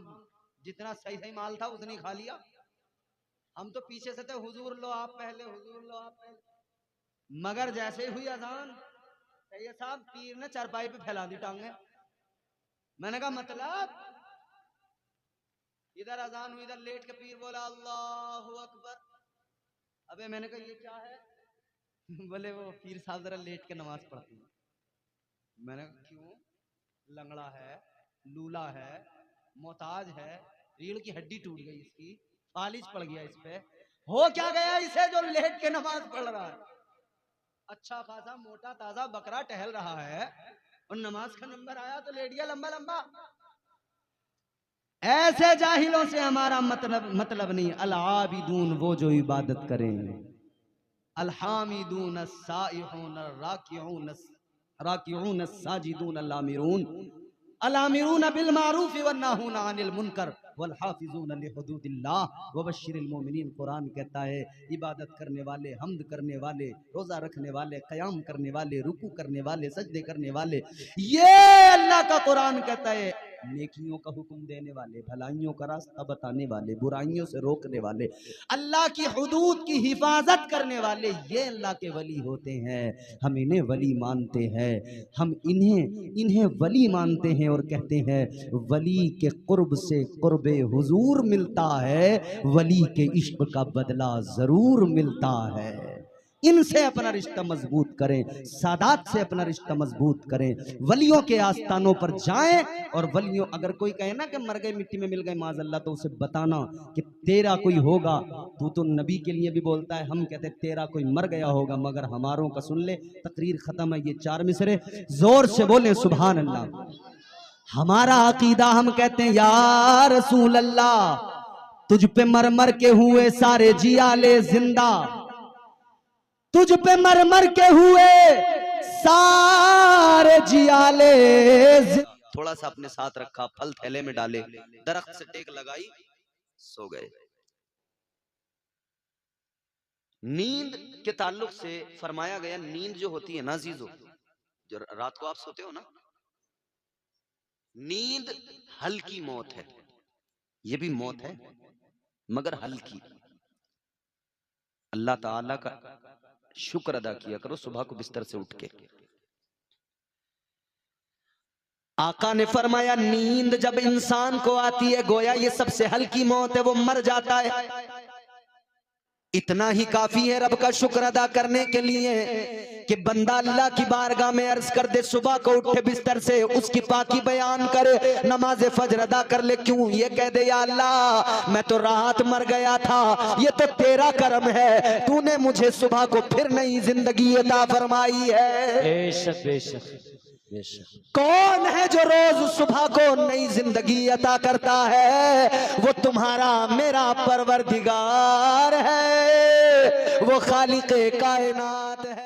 जितना सही सही माल था उसने खा लिया। हम तो पीछे से थे, हुजूर लो आप पहले, हुजूर लो आप पहले। मगर जैसे ही हुई अजान, सैयद साहब पीर ने चारपाई पे फैला दी टांगे। मैंने कहा मतलब? इधर अजान हुई, इधर लेट के पीर बोला अल्लाहु अकबर। अबे मैंने कहा ये क्या है? बोले वो पीर साहब जरा लेट के नमाज पढ़ते हैं। मैंने कहा क्यों? लंगड़ा है, लूला है, मोहताज है, रीढ़ की हड्डी टूट गई इसकी, फालिज पड़ गया इस पे, हो क्या गया इसे जो लेट के नमाज पढ़ रहा है? अच्छा खासा मोटा ताजा बकरा टहल रहा है और नमाज का नंबर आया तो लेट गया लंबा लंबा। ऐसे जाहिलों से हमारा मतलब नहीं। अल आबिदून वो जो इबादत करें, अल हामिदून अस्साइहून राकिऊन अस्साजिदून अल आमिरून बिल मारूफ वन्नाहून अनिल मुनकर वल हाफिजून लिहुदूदिल्लाह वबश्शिरिल मोमिनीन। कुरान कहता है इबादत करने वाले, हम्द करने वाले, रोजा रखने वाले, क़याम करने वाले, रुकू करने वाले, सजदे करने वाले, ये अल्लाह का कुरान कहता है नेकियों का हुक्म देने वाले, भलाइयों का रास्ता बताने वाले, बुराइयों से रोकने वाले, अल्लाह की हुदूद की हिफाजत करने वाले, ये अल्लाह के वली होते हैं। हम इन्हें वली मानते हैं, हम इन्हें वली मानते हैं और कहते हैं वली के कुर्ब से कुर्बे हुजूर मिलता है, वली के इश्क का बदला जरूर मिलता है। इनसे अपना रिश्ता मजबूत करें, सादात से अपना रिश्ता मजबूत करें, वलियों के आस्थानों पर जाएं। और वलियों, अगर कोई कहे ना कि मर गए मिट्टी में मिल गए माज़अल्लाह, तो उसे बताना कि तेरा कोई होगा। तू तो नबी के लिए भी बोलता है, हम कहते तेरा कोई मर गया होगा, मगर हमारों का सुन ले। तकरीर खत्म है, ये 4 मिसरे जोर से बोले सुभान अल्लाह। हमारा अकीदा, हम कहते हैं या रसूल अल्लाह, तुझ पे मर मर के हुए सारे जियाले जिंदा, तुझ पे मर मर के हुए सारे जियाले। थोड़ा सा अपने साथ रखा, फल थैले में डाले, दरख्त से टेक लगाई, सो गए। नींद के ताल्लुक से फरमाया गया, नींद जो होती है ना अजीजों, जो रात को आप सोते हो ना, नींद हल्की मौत है। ये भी मौत है मगर हल्की। अल्लाह ताला का शुक्र अदा किया करो सुबह को बिस्तर से उठ के। आका ने फरमाया नींद जब इंसान को आती है, गोया ये सबसे हल्की मौत है, वो मर जाता है। इतना ही काफी है रब का शुक्र अदा करने के लिए कि बंदा अल्लाह की बारगाह में अर्ज कर दे, सुबह को उठे बिस्तर से, उसकी पाकी बयान करे, नमाज फजर अदा कर ले। क्यों? ये कह दे या अल्लाह मैं तो रात मर गया था, ये तो तेरा करम है, तूने मुझे सुबह को फिर नई जिंदगी अता फरमाई है। बेशक बेशक बेशक। कौन है जो रोज सुबह को नई जिंदगी अता करता है? वो तुम्हारा मेरा परवरदिगार है, वो खालिक़े कायनात है।